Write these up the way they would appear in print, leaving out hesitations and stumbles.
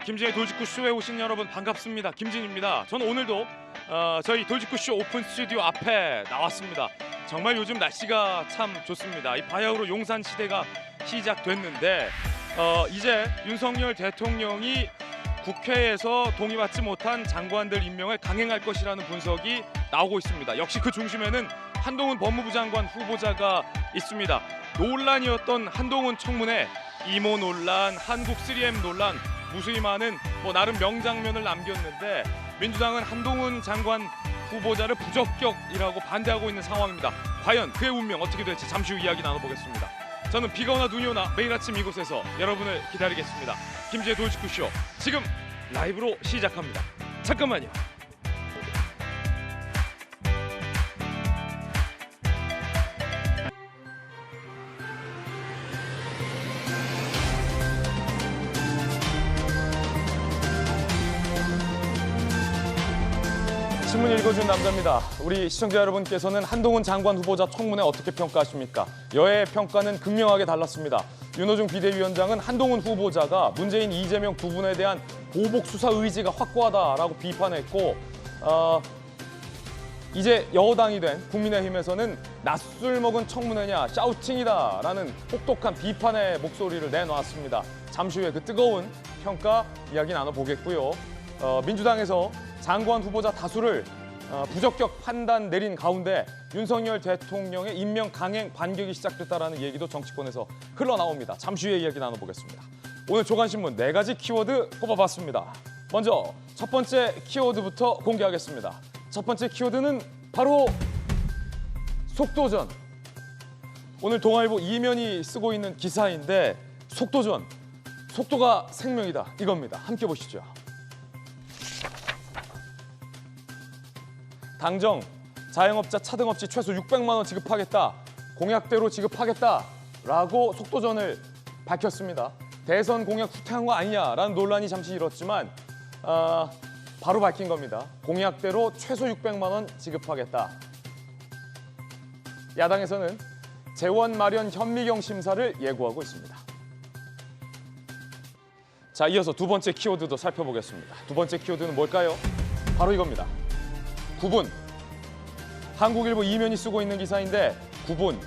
김진의 돌직구쇼에 오신 여러분 반갑습니다. 김진입니다. 저는 오늘도 저희 돌직구쇼 오픈 스튜디오 앞에 나왔습니다. 정말 요즘 날씨가 참 좋습니다. 이 바야흐로 용산 시대가 시작됐는데 이제 윤석열 대통령이 국회에서 동의받지 못한 장관들 임명을 강행할 것이라는 분석이 나오고 있습니다. 역시 그 중심에는 한동훈 법무부 장관 후보자가 있습니다. 논란이었던 한동훈 청문회, 이모 논란, 한국 3M 논란, 무수히 많은 나름 명장면을 남겼는데 민주당은 한동훈 장관 후보자를 부적격이라고 반대하고 있는 상황입니다. 과연 그의 운명 어떻게 될지 잠시 후 이야기 나눠보겠습니다. 저는 비가 오나 눈이 오나 매일 아침 이곳에서 여러분을 기다리겠습니다. 김지의 돌직구쇼 지금 라이브로 시작합니다. 잠깐만요. 신문 읽어준 남자입니다. 우리 시청자 여러분께서는 한동훈 장관 후보자 청문회 어떻게 평가하십니까? 여야의 평가는 극명하게 달랐습니다. 윤호중 비대위원장은 한동훈 후보자가 문재인, 이재명 두 분에 대한 보복 수사 의지가 확고하다라고 비판했고 이제 여당이 된 국민의힘에서는 낯술 먹은 청문회냐 샤우팅이다라는 혹독한 비판의 목소리를 내놓았습니다. 잠시 후에 그 뜨거운 평가 이야기 나눠보겠고요. 민주당에서 장관 후보자 다수를 부적격 판단 내린 가운데 윤석열 대통령의 임명 강행 반격이 시작됐다라는 얘기도 정치권에서 흘러나옵니다. 잠시 후에 이야기 나눠보겠습니다. 오늘 조간신문 4가지 키워드 꼽아봤습니다. 먼저 첫 번째 키워드부터 공개하겠습니다. 첫 번째 키워드는 바로 속도전. 오늘 동아일보 이면이 쓰고 있는 기사인데 속도전, 속도가 생명이다 이겁니다. 함께 보시죠. 당정, 자영업자 차등업체 최소 600만 원 지급하겠다, 공약대로 지급하겠다라고 속도전을 밝혔습니다. 대선 공약 후퇴한 거 아니냐라는 논란이 잠시 일었지만 바로 밝힌 겁니다. 공약대로 최소 600만 원 지급하겠다. 야당에서는 재원 마련 현미경 심사를 예고하고 있습니다. 자, 이어서 두 번째 키워드도 살펴보겠습니다. 두 번째 키워드는 뭘까요? 바로 이겁니다. 9분. 한국일보 이면이 쓰고 있는 기사인데 9분.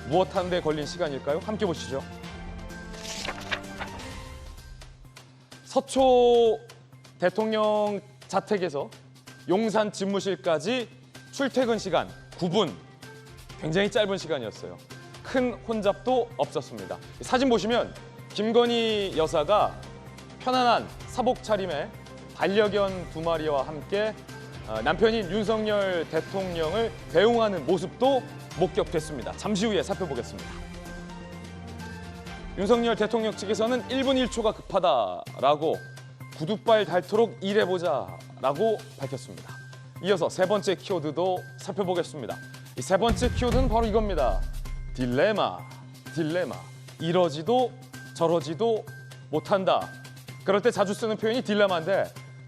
무엇 하는 데 걸린 시간일까요? 함께 보시죠. 서초 대통령 자택에서 용산 집무실까지 출퇴근 시간 9분. 굉장히 짧은 시간이었어요. 큰 혼잡도 없었습니다. 사진 보시면 김건희 여사가 편안한 사복 차림에 반려견 2마리와 함께 남편인 윤석열 대통령을 배웅하는 모습도 목격됐습니다. 잠시 후에 살펴보겠습니다. 윤석열 대통령 측에서는 1분 1초가 급하다라고 구두발 닳도록 일해보자라고 밝혔습니다. 이어서 세 번째 키워드도 살펴보겠습니다. 이 세 번째 키워드는 바로 이겁니다. 딜레마. 이러지도 저러지도 못한다. 그럴 때 자주 쓰는 표현이 딜레마인데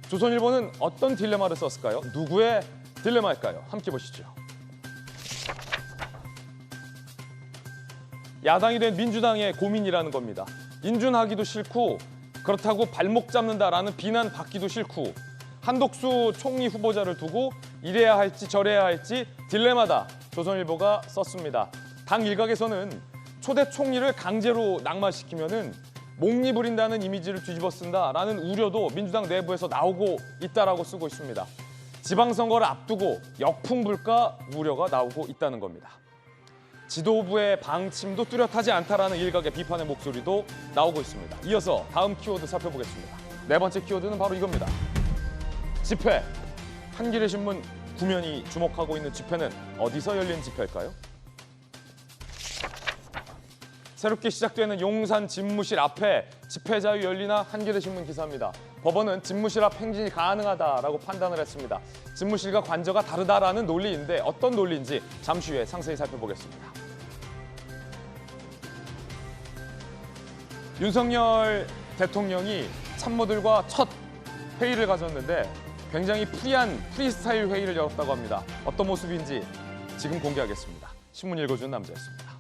조선일보는 어떤 딜레마를 썼을까요? 누구의 딜레마일까요? 함께 보시죠. 야당이 된 민주당의 고민이라는 겁니다. 인준하기도 싫고 그렇다고 발목 잡는다라는 비난받기도 싫고 한독수 총리 후보자를 두고 이래야 할지 저래야 할지 딜레마다 조선일보가 썼습니다. 당 일각에서는 초대 총리를 강제로 낙마시키면은 목리 부린다는 이미지를 뒤집어 쓴다라는 우려도 민주당 내부에서 나오고 있다라고 쓰고 있습니다. 지방선거를 앞두고 역풍 불까 우려가 나오고 있다는 겁니다. 지도부의 방침도 뚜렷하지 않다라는 일각의 비판의 목소리도 나오고 있습니다. 이어서 다음 키워드 살펴보겠습니다. 네 번째 키워드는 바로 이겁니다. 집회. 한겨레 신문 구면이 주목하고 있는 집회는 어디서 열린 집회일까요? 새롭게 시작되는 용산 집무실 앞에 집회 자유 열리나 한겨레 신문 기사입니다. 법원은 집무실 앞 행진이 가능하다라고 판단을 했습니다. 집무실과 관저가 다르다라는 논리인데 어떤 논리인지 잠시 후에 상세히 살펴보겠습니다. 윤석열 대통령이 참모들과 첫 회의를 가졌는데 굉장히 프리스타일 회의를 열었다고 합니다. 어떤 모습인지 지금 공개하겠습니다. 신문 읽어준 남자였습니다.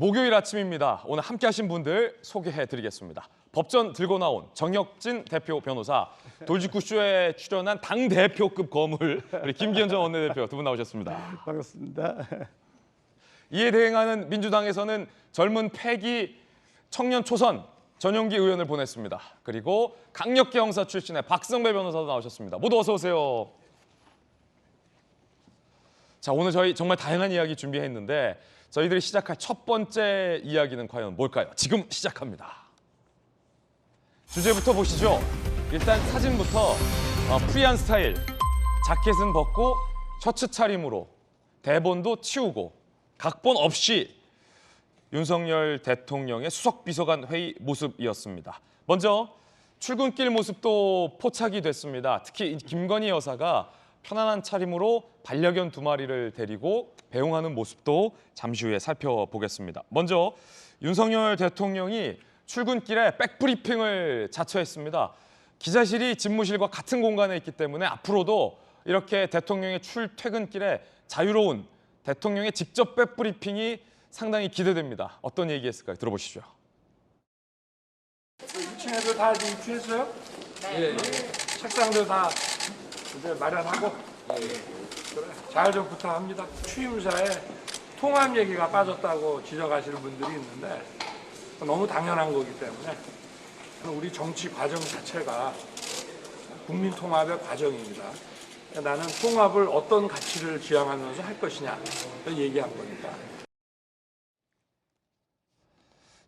목요일 아침입니다. 오늘 함께하신 분들 소개해드리겠습니다. 법전 들고 나온 정혁진 대표 변호사, 돌직구쇼에 출연한 당대표급 거물 우리 김기현 전 원내대표 두 분 나오셨습니다. 반갑습니다. 이에 대응하는 민주당에서는 젊은 패기 청년 초선 전용기 의원을 보냈습니다. 그리고 강력계 형사 출신의 박성배 변호사도 나오셨습니다. 모두 어서 오세요. 자, 오늘 저희 정말 다양한 이야기 준비했는데 저희들이 시작할 첫 번째 이야기는 과연 뭘까요? 지금 시작합니다. 주제부터 보시죠. 일단 사진부터 프리한 스타일, 자켓은 벗고 셔츠 차림으로 대본도 치우고 각본 없이 윤석열 대통령의 수석비서관 회의 모습이었습니다. 먼저 출근길 모습도 포착이 됐습니다. 특히 김건희 여사가 편안한 차림으로 반려견 2마리를 데리고 배웅하는 모습도 잠시 후에 살펴보겠습니다. 먼저 윤석열 대통령이 출근길에 백브리핑을 자처했습니다. 기자실이 집무실과 같은 공간에 있기 때문에 앞으로도 이렇게 대통령의 출퇴근길에 자유로운 대통령의 직접 백브리핑이 상당히 기대됩니다. 어떤 얘기했을까요? 들어보시죠. 2층에도 다 입주했어요? 네. 책상도 다 이제 마련하고 그래, 잘 좀 부탁합니다. 취임사에 통합 얘기가 빠졌다고 지적하시는 분들이 있는데 너무 당연한 거기 때문에 우리 정치 과정 자체가 국민 통합의 과정입니다. 나는 통합을 어떤 가치를 지향하면서 할 것이냐 얘기한 거니까.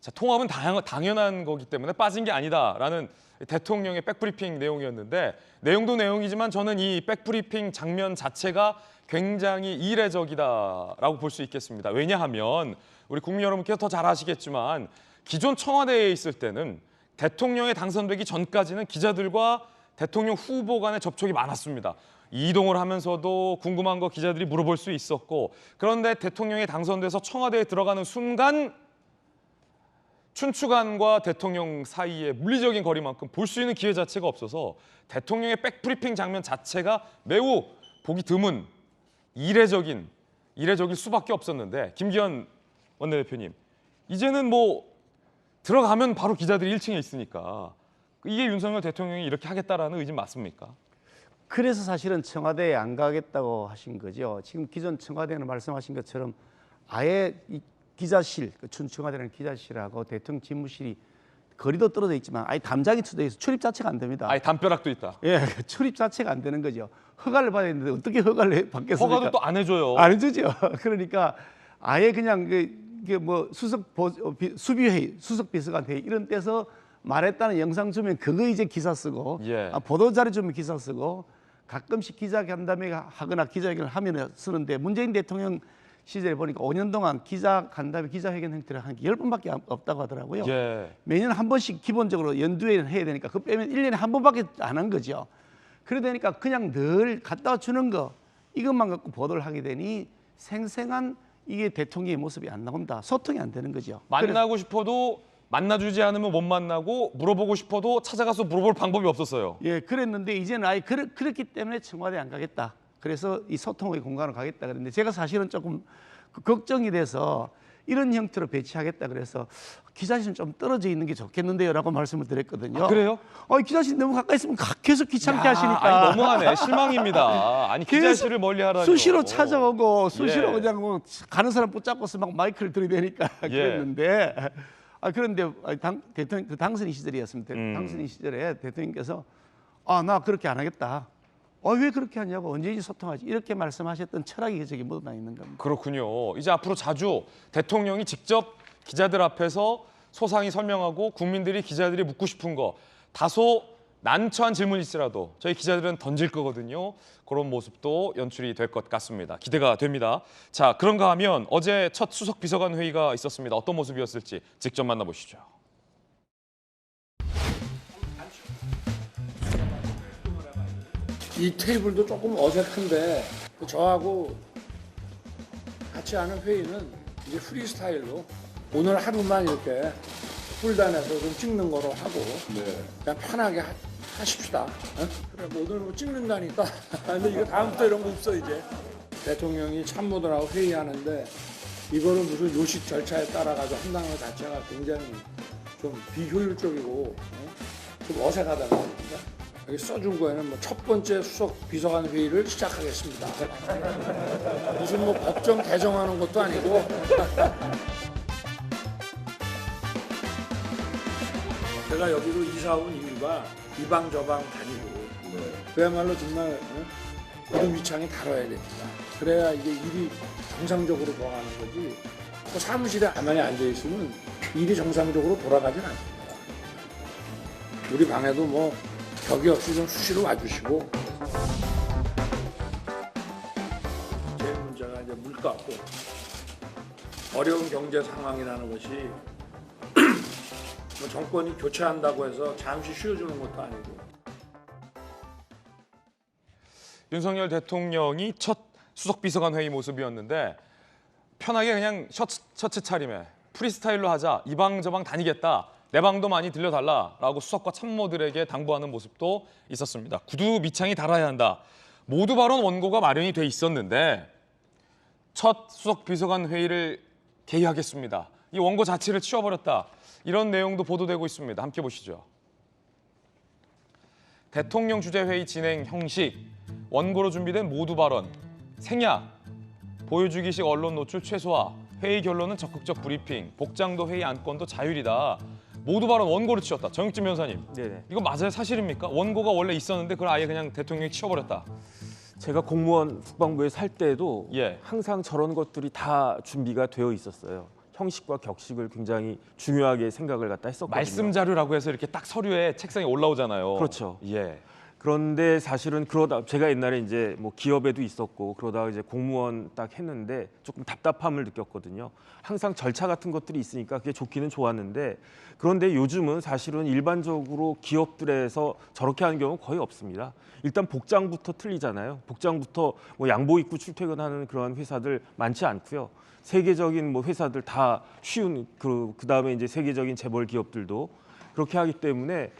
자, 통합은 당연한 거기 때문에 빠진 게 아니다라는 대통령의 백브리핑 내용이었는데 내용도 내용이지만 저는 이 백브리핑 장면 자체가 굉장히 이례적이다라고 볼 수 있겠습니다. 왜냐하면 우리 국민 여러분께서 더 잘 아시겠지만 기존 청와대에 있을 때는 대통령에 당선되기 전까지는 기자들과 대통령 후보 간의 접촉이 많았습니다. 이동을 하면서도 궁금한 거 기자들이 물어볼 수 있었고 그런데 대통령이 당선돼서 청와대에 들어가는 순간 춘추관과 대통령 사이의 물리적인 거리만큼 볼 수 있는 기회 자체가 없어서 대통령의 백브리핑 장면 자체가 매우 보기 드문 이례적일 수밖에 없었는데 김기현 원내대표님 이제는 뭐 들어가면 바로 기자들이 1층에 있으니까 이게 윤석열 대통령이 이렇게 하겠다라는 의지 맞습니까? 그래서 사실은 청와대에 안 가겠다고 하신 거죠. 지금 기존 청와대는 말씀하신 것처럼 아예 이 기자실, 청와대는 기자실하고 대통령 집무실이 거리도 떨어져 있지만 아예 담장이 쳐져 있어 출입 자체가 안 됩니다. 아예 담벼락도 있다. 예, 출입 자체가 안 되는 거죠. 허가를 받아야 되는데 어떻게 허가를 받겠습니까? 허가도 또 안 해줘요. 안 해주죠. 그러니까 아예 그냥 이게 뭐 수비회의, 수석비서관 회의 이런 데서 말했다는 영상 주면 그거 이제 기사 쓰고 예. 보도자료 주면 기사 쓰고 가끔씩 기자간담회 하거나 기자회견을 하면 쓰는데 문재인 대통령 시절에 보니까 5년 동안 기자간담회, 기자회견 형태를 한 게 10번밖에 없다고 하더라고요. 예. 매년 한 번씩 기본적으로 연두에 해야 되니까 그거 빼면 1년에 한 번밖에 안 한 거죠. 그러다 보니까 그냥 늘 갖다 주는 거 이것만 갖고 보도를 하게 되니 생생한 이게 대통령의 모습이 안 나온다. 소통이 안 되는 거죠. 만나고 싶어도 만나주지 않으면 못 만나고 물어보고 싶어도 찾아가서 물어볼 방법이 없었어요. 예, 그랬는데 이제는 아예 그렇기 때문에 청와대 안 가겠다. 그래서 이 소통의 공간으로 가겠다 그랬는데 제가 사실은 조금 걱정이 돼서 이런 형태로 배치하겠다 그래서 기자실은 좀 떨어져 있는 게 좋겠는데요라고 말씀을 드렸거든요. 아, 그래요? 기자실 너무 가까이 있으면 계속 귀찮게 하시니까. 아니 너무하네. 실망입니다. 아니 기자실을 멀리 하라니. 수시로 찾아오고 수시로 예. 그냥 뭐 가는 사람 붙잡고서 막 마이크를 들이대니까 예. 그랬는데 그런데 대통령 그 당선인 시절이었습니다. 음. 당선인 시절에 대통령께서 나 그렇게 안 하겠다. 왜 그렇게 하냐고 언제든지 소통하지 이렇게 말씀하셨던 철학이 저기 묻어나 있는 겁니다. 그렇군요. 이제 앞으로 자주 대통령이 직접 기자들 앞에서 소상히 설명하고 국민들이 기자들이 묻고 싶은 거 다소 난처한 질문일지라도 저희 기자들은 던질 거거든요. 그런 모습도 연출이 될 것 같습니다. 기대가 됩니다. 자, 그런가 하면 어제 첫 수석 비서관 회의가 있었습니다. 어떤 모습이었을지 직접 만나보시죠. 이 테이블도 조금 어색한데 저하고 같이 하는 회의는 이제 프리스타일로 오늘 하루만 이렇게 풀단에서 좀 찍는 거로 하고 그냥 편하게 하십시다. 그래 뭐 오늘 뭐 찍는다니까. 근데 이거 다음부터 이런 거 없어 이제. 대통령이 참모들하고 회의하는데 이거는 무슨 요식 절차에 따라 가지고 한다는 것 자체가 굉장히 좀 비효율적이고 좀 어색하다는 겁니다. 여기 써준 거에는 뭐 첫 번째 수석 비서관 회의를 시작하겠습니다. 무슨 뭐 법정 개정하는 것도 아니고. 제가 여기로 이사 온 이유가 이 방 저 방 다니고 그야말로 정말 모든 위창이 다뤄야 됩니다. 그래야 이게 일이 정상적으로 돌아가는 거지. 또 사무실에 가만히 앉아 있으면 일이 정상적으로 돌아가진 않습니다. 우리 방에도 뭐 격이 없이 좀 수시로 와주시고. 제일 문제가 이제 물가고 어려운 경제 상황이라는 것이 뭐 정권이 교체한다고 해서 잠시 쉬어주는 것도 아니고. 윤석열 대통령이 첫 수석비서관 회의 모습이었는데 편하게 그냥 셔츠 차림에 프리스타일로 하자, 이 방 저 방 다니겠다, 내 방도 많이 들려달라라고 수석과 참모들에게 당부하는 모습도 있었습니다. 구두 밑창이 달아야 한다. 모두 발언 원고가 마련이 돼 있었는데 첫 수석비서관 회의를 개의하겠습니다. 이 원고 자체를 치워버렸다. 이런 내용도 보도되고 있습니다. 함께 보시죠. 대통령 주재 회의 진행 형식, 원고로 준비된 모두 발언, 생략, 보여주기식 언론 노출 최소화, 회의 결론은 적극적 브리핑, 복장도 회의 안건도 자율이다. 모두 발언 원고를 치웠다. 정익진 변호사님, 네네. 이거 맞아요? 사실입니까? 원고가 원래 있었는데 그걸 아예 그냥 대통령이 치워버렸다. 제가 공무원 국방부에 살 때도 예. 항상 저런 것들이 다 준비가 되어 있었어요. 형식과 격식을 굉장히 중요하게 생각을 갖다 했었거든요. 말씀 자료라고 해서 이렇게 딱 서류에 책상에 올라오잖아요. 그렇죠. 예. 그런데 사실은 그러다 제가 옛날에 이제 뭐 기업에도 있었고 그러다가 이제 공무원 딱 했는데 조금 답답함을 느꼈거든요. 항상 절차 같은 것들이 있으니까 그게 좋기는 좋았는데 그런데 요즘은 사실은 일반적으로 기업들에서 저렇게 하는 경우는 거의 없습니다. 일단 복장부터 틀리잖아요. 복장부터 뭐 양복 입고 출퇴근하는 그런 회사들 많지 않고요. 세계적인 뭐 회사들 다 쉬운 그다음에 이제 세계적인 재벌 기업들도 그렇게 하기 때문에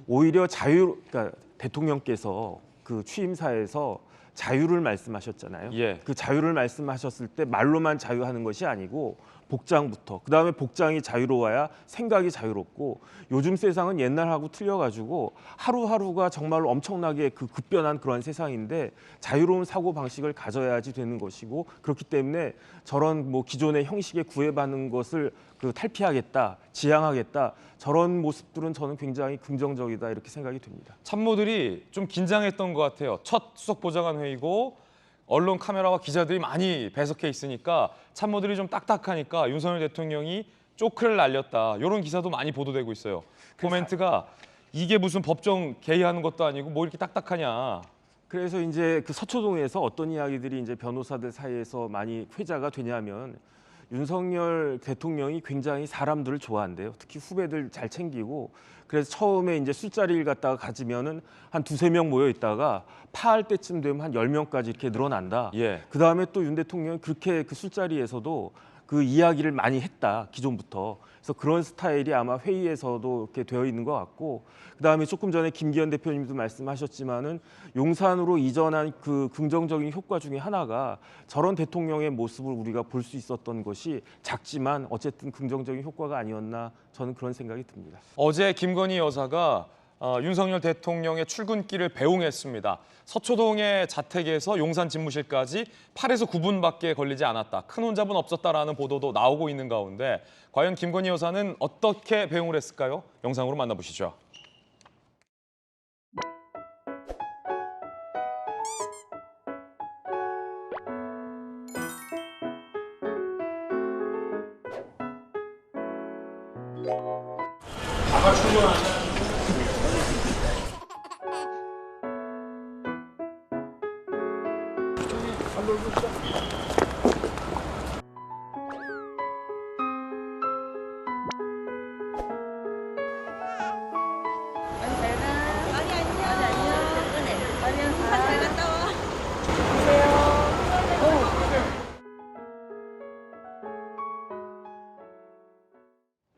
오히려 그러니까 대통령께서 그 취임사에서 자유를 말씀하셨잖아요. 예. 그 자유를 말씀하셨을 때 말로만 자유하는 것이 아니고 복장부터 그다음에 복장이 자유로워야 생각이 자유롭고 요즘 세상은 옛날하고 틀려가지고 하루하루가 정말로 엄청나게 그 급변한 그런 세상인데 자유로운 사고 방식을 가져야지 되는 것이고 그렇기 때문에 저런 뭐 기존의 형식에 구애받는 것을 탈피하겠다, 지향하겠다 저런 모습들은 저는 굉장히 긍정적이다 이렇게 생각이 됩니다. 참모들이 좀 긴장했던 것 같아요. 첫 수석보좌관 회의고 언론 카메라와 기자들이 많이 배석해 있으니까 참모들이 좀 딱딱하니까 윤석열 대통령이 쪼크를 날렸다. 이런 기사도 많이 보도되고 있어요. 코멘트가 이게 무슨 법정 개의하는 것도 아니고 뭐 이렇게 딱딱하냐. 그래서 이제 그 서초동에서 어떤 이야기들이 이제 변호사들 사이에서 많이 회자가 되냐면 윤석열 대통령이 굉장히 사람들을 좋아한대요. 특히 후배들 잘 챙기고 그래서 처음에 이제 술자리를 갖다가 가지면은 한 2~3명 모여 있다가 파할 때쯤 되면 한 10명까지 이렇게 늘어난다. 예. 그다음에 또 윤 대통령이 그렇게 그 술자리에서도 그 이야기를 많이 했다. 기존부터. 그래서 그런 스타일이 아마 회의에서도 이렇게 되어 있는 것 같고 그다음에 조금 전에 김기현 대표님도 말씀하셨지만은 용산으로 이전한 그 긍정적인 효과 중에 하나가 저런 대통령의 모습을 우리가 볼 수 있었던 것이 작지만 어쨌든 긍정적인 효과가 아니었나 저는 그런 생각이 듭니다. 어제 김건희 여사가 윤석열 대통령의 출근길을 배웅했습니다. 서초동의 자택에서 용산 집무실까지 8에서 9분밖에 걸리지 않았다. 큰 혼잡은 없었다라는 보도도 나오고 있는 가운데 과연 김건희 여사는 어떻게 배웅을 했을까요? 영상으로 만나보시죠. 아마 출근하자.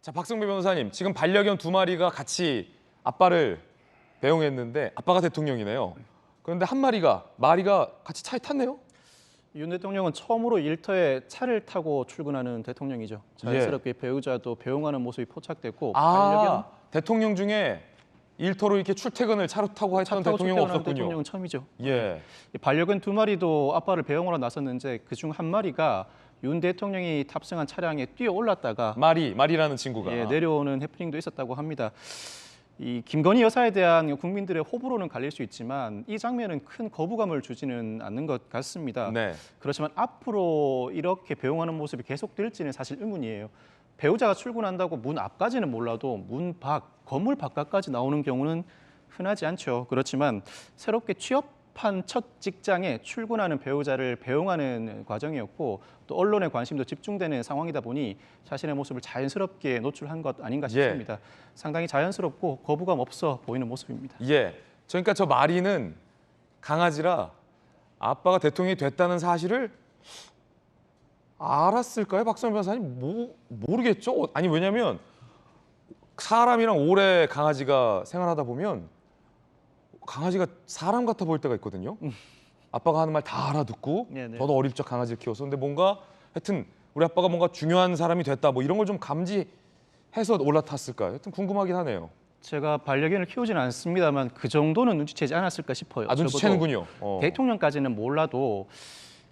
자, 박성배 변호사님, 지금 반려견 2마리가 같이 아빠를 배웅했는데 아빠가 대통령이네요. 그런데 한 마리가 같이 차에 탔네요? 윤 대통령은 처음으로 일터에 차를 타고 출근하는 대통령이죠. 자연스럽게 배우자도 배웅하는 모습이 포착됐고 반려견 대통령 중에 일터로 이렇게 출퇴근을 차로 타고 했던 대통령 출퇴근하는 없었군요. 대통령은 처음이죠. 예. 이 반려견 2마리도 아빠를 배웅하러 나섰는데 그중 한 마리가 윤 대통령이 탑승한 차량에 뛰어 올랐다가 마리라는 친구가. 내려오는 해프닝도 있었다고 합니다. 이 김건희 여사에 대한 국민들의 호불호는 갈릴 수 있지만 이 장면은 큰 거부감을 주지는 않는 것 같습니다. 네. 그렇지만 앞으로 이렇게 배웅하는 모습이 계속될지는 사실 의문이에요. 배우자가 출근한다고 문 앞까지는 몰라도 문 밖, 건물 바깥까지 나오는 경우는 흔하지 않죠. 그렇지만 새롭게 취업한 첫 직장에 출근하는 배우자를 배웅하는 과정이었고 또 언론의 관심도 집중되는 상황이다 보니 자신의 모습을 자연스럽게 노출한 것 아닌가 싶습니다. 상당히 자연스럽고 거부감 없어 보이는 모습입니다. 예. 그러니까 저 마리는 강아지라 아빠가 대통령이 됐다는 사실을 알았을까요, 박성현 변호사님? 모르겠죠. 아니 왜냐면 사람이랑 오래 강아지가 생활하다 보면 강아지가 사람 같아 보일 때가 있거든요. 아빠가 하는 말 다 알아듣고 네네. 저도 어릴 적 강아지를 키워서 근데 뭔가 하여튼 우리 아빠가 뭔가 중요한 사람이 됐다 뭐 이런 걸 좀 감지해서 올라탔을까요? 하여튼 궁금하긴 하네요. 제가 반려견을 키우지는 않습니다만 그 정도는 눈치채지 않았을까 싶어요. 아, 눈치채는군요. 대통령까지는 몰라도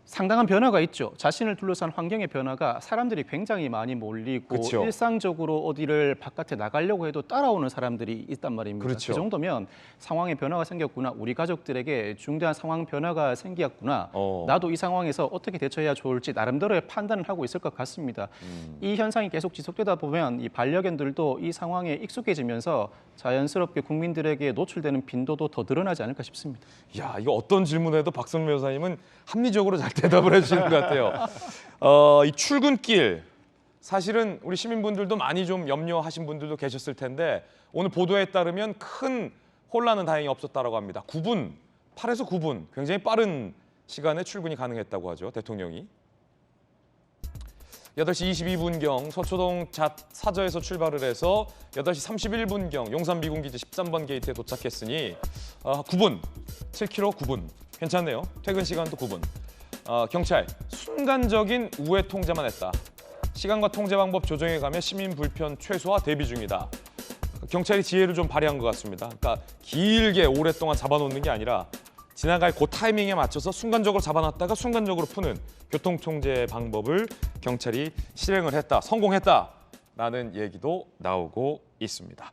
상당한 변화가 있죠. 자신을 둘러싼 환경의 변화가 사람들이 굉장히 많이 몰리고 그쵸. 일상적으로 어디를 바깥에 나가려고 해도 따라오는 사람들이 있단 말입니다. 그렇죠. 그 정도면 상황의 변화가 생겼구나. 우리 가족들에게 중대한 상황 변화가 생겼구나. 나도 이 상황에서 어떻게 대처해야 좋을지 나름대로의 판단을 하고 있을 것 같습니다. 이 현상이 계속 지속되다 보면 이 반려견들도 이 상황에 익숙해지면서 자연스럽게 국민들에게 노출되는 빈도도 더 늘어나지 않을까 싶습니다. 야, 이거 어떤 질문에도 박성민 변호사님은 합리적으로 잘 대답을 해주시는 것 같아요. 이 출근길 사실은 우리 시민분들도 많이 좀 염려하신 분들도 계셨을 텐데 오늘 보도에 따르면 큰 혼란은 다행히 없었다라고 합니다. 9분, 8에서 9분 굉장히 빠른 시간에 출근이 가능했다고 하죠, 대통령이. 8시 22분경 서초동 사저에서 출발을 해서 8시 31분경 용산 미군기지 13번 게이트에 도착했으니 9분, 7km 9분. 괜찮네요. 퇴근 시간도 9분. 경찰, 순간적인 우회 통제만 했다. 시간과 통제 방법 조정해가며 시민 불편 최소화 대비 중이다. 경찰이 지혜를 좀 발휘한 것 같습니다. 그러니까 길게 오랫동안 잡아놓는 게 아니라 지나갈 그 타이밍에 맞춰서 순간적으로 잡아놨다가 순간적으로 푸는 교통통제 방법을 경찰이 실행을 했다, 성공했다라는 얘기도 나오고 있습니다.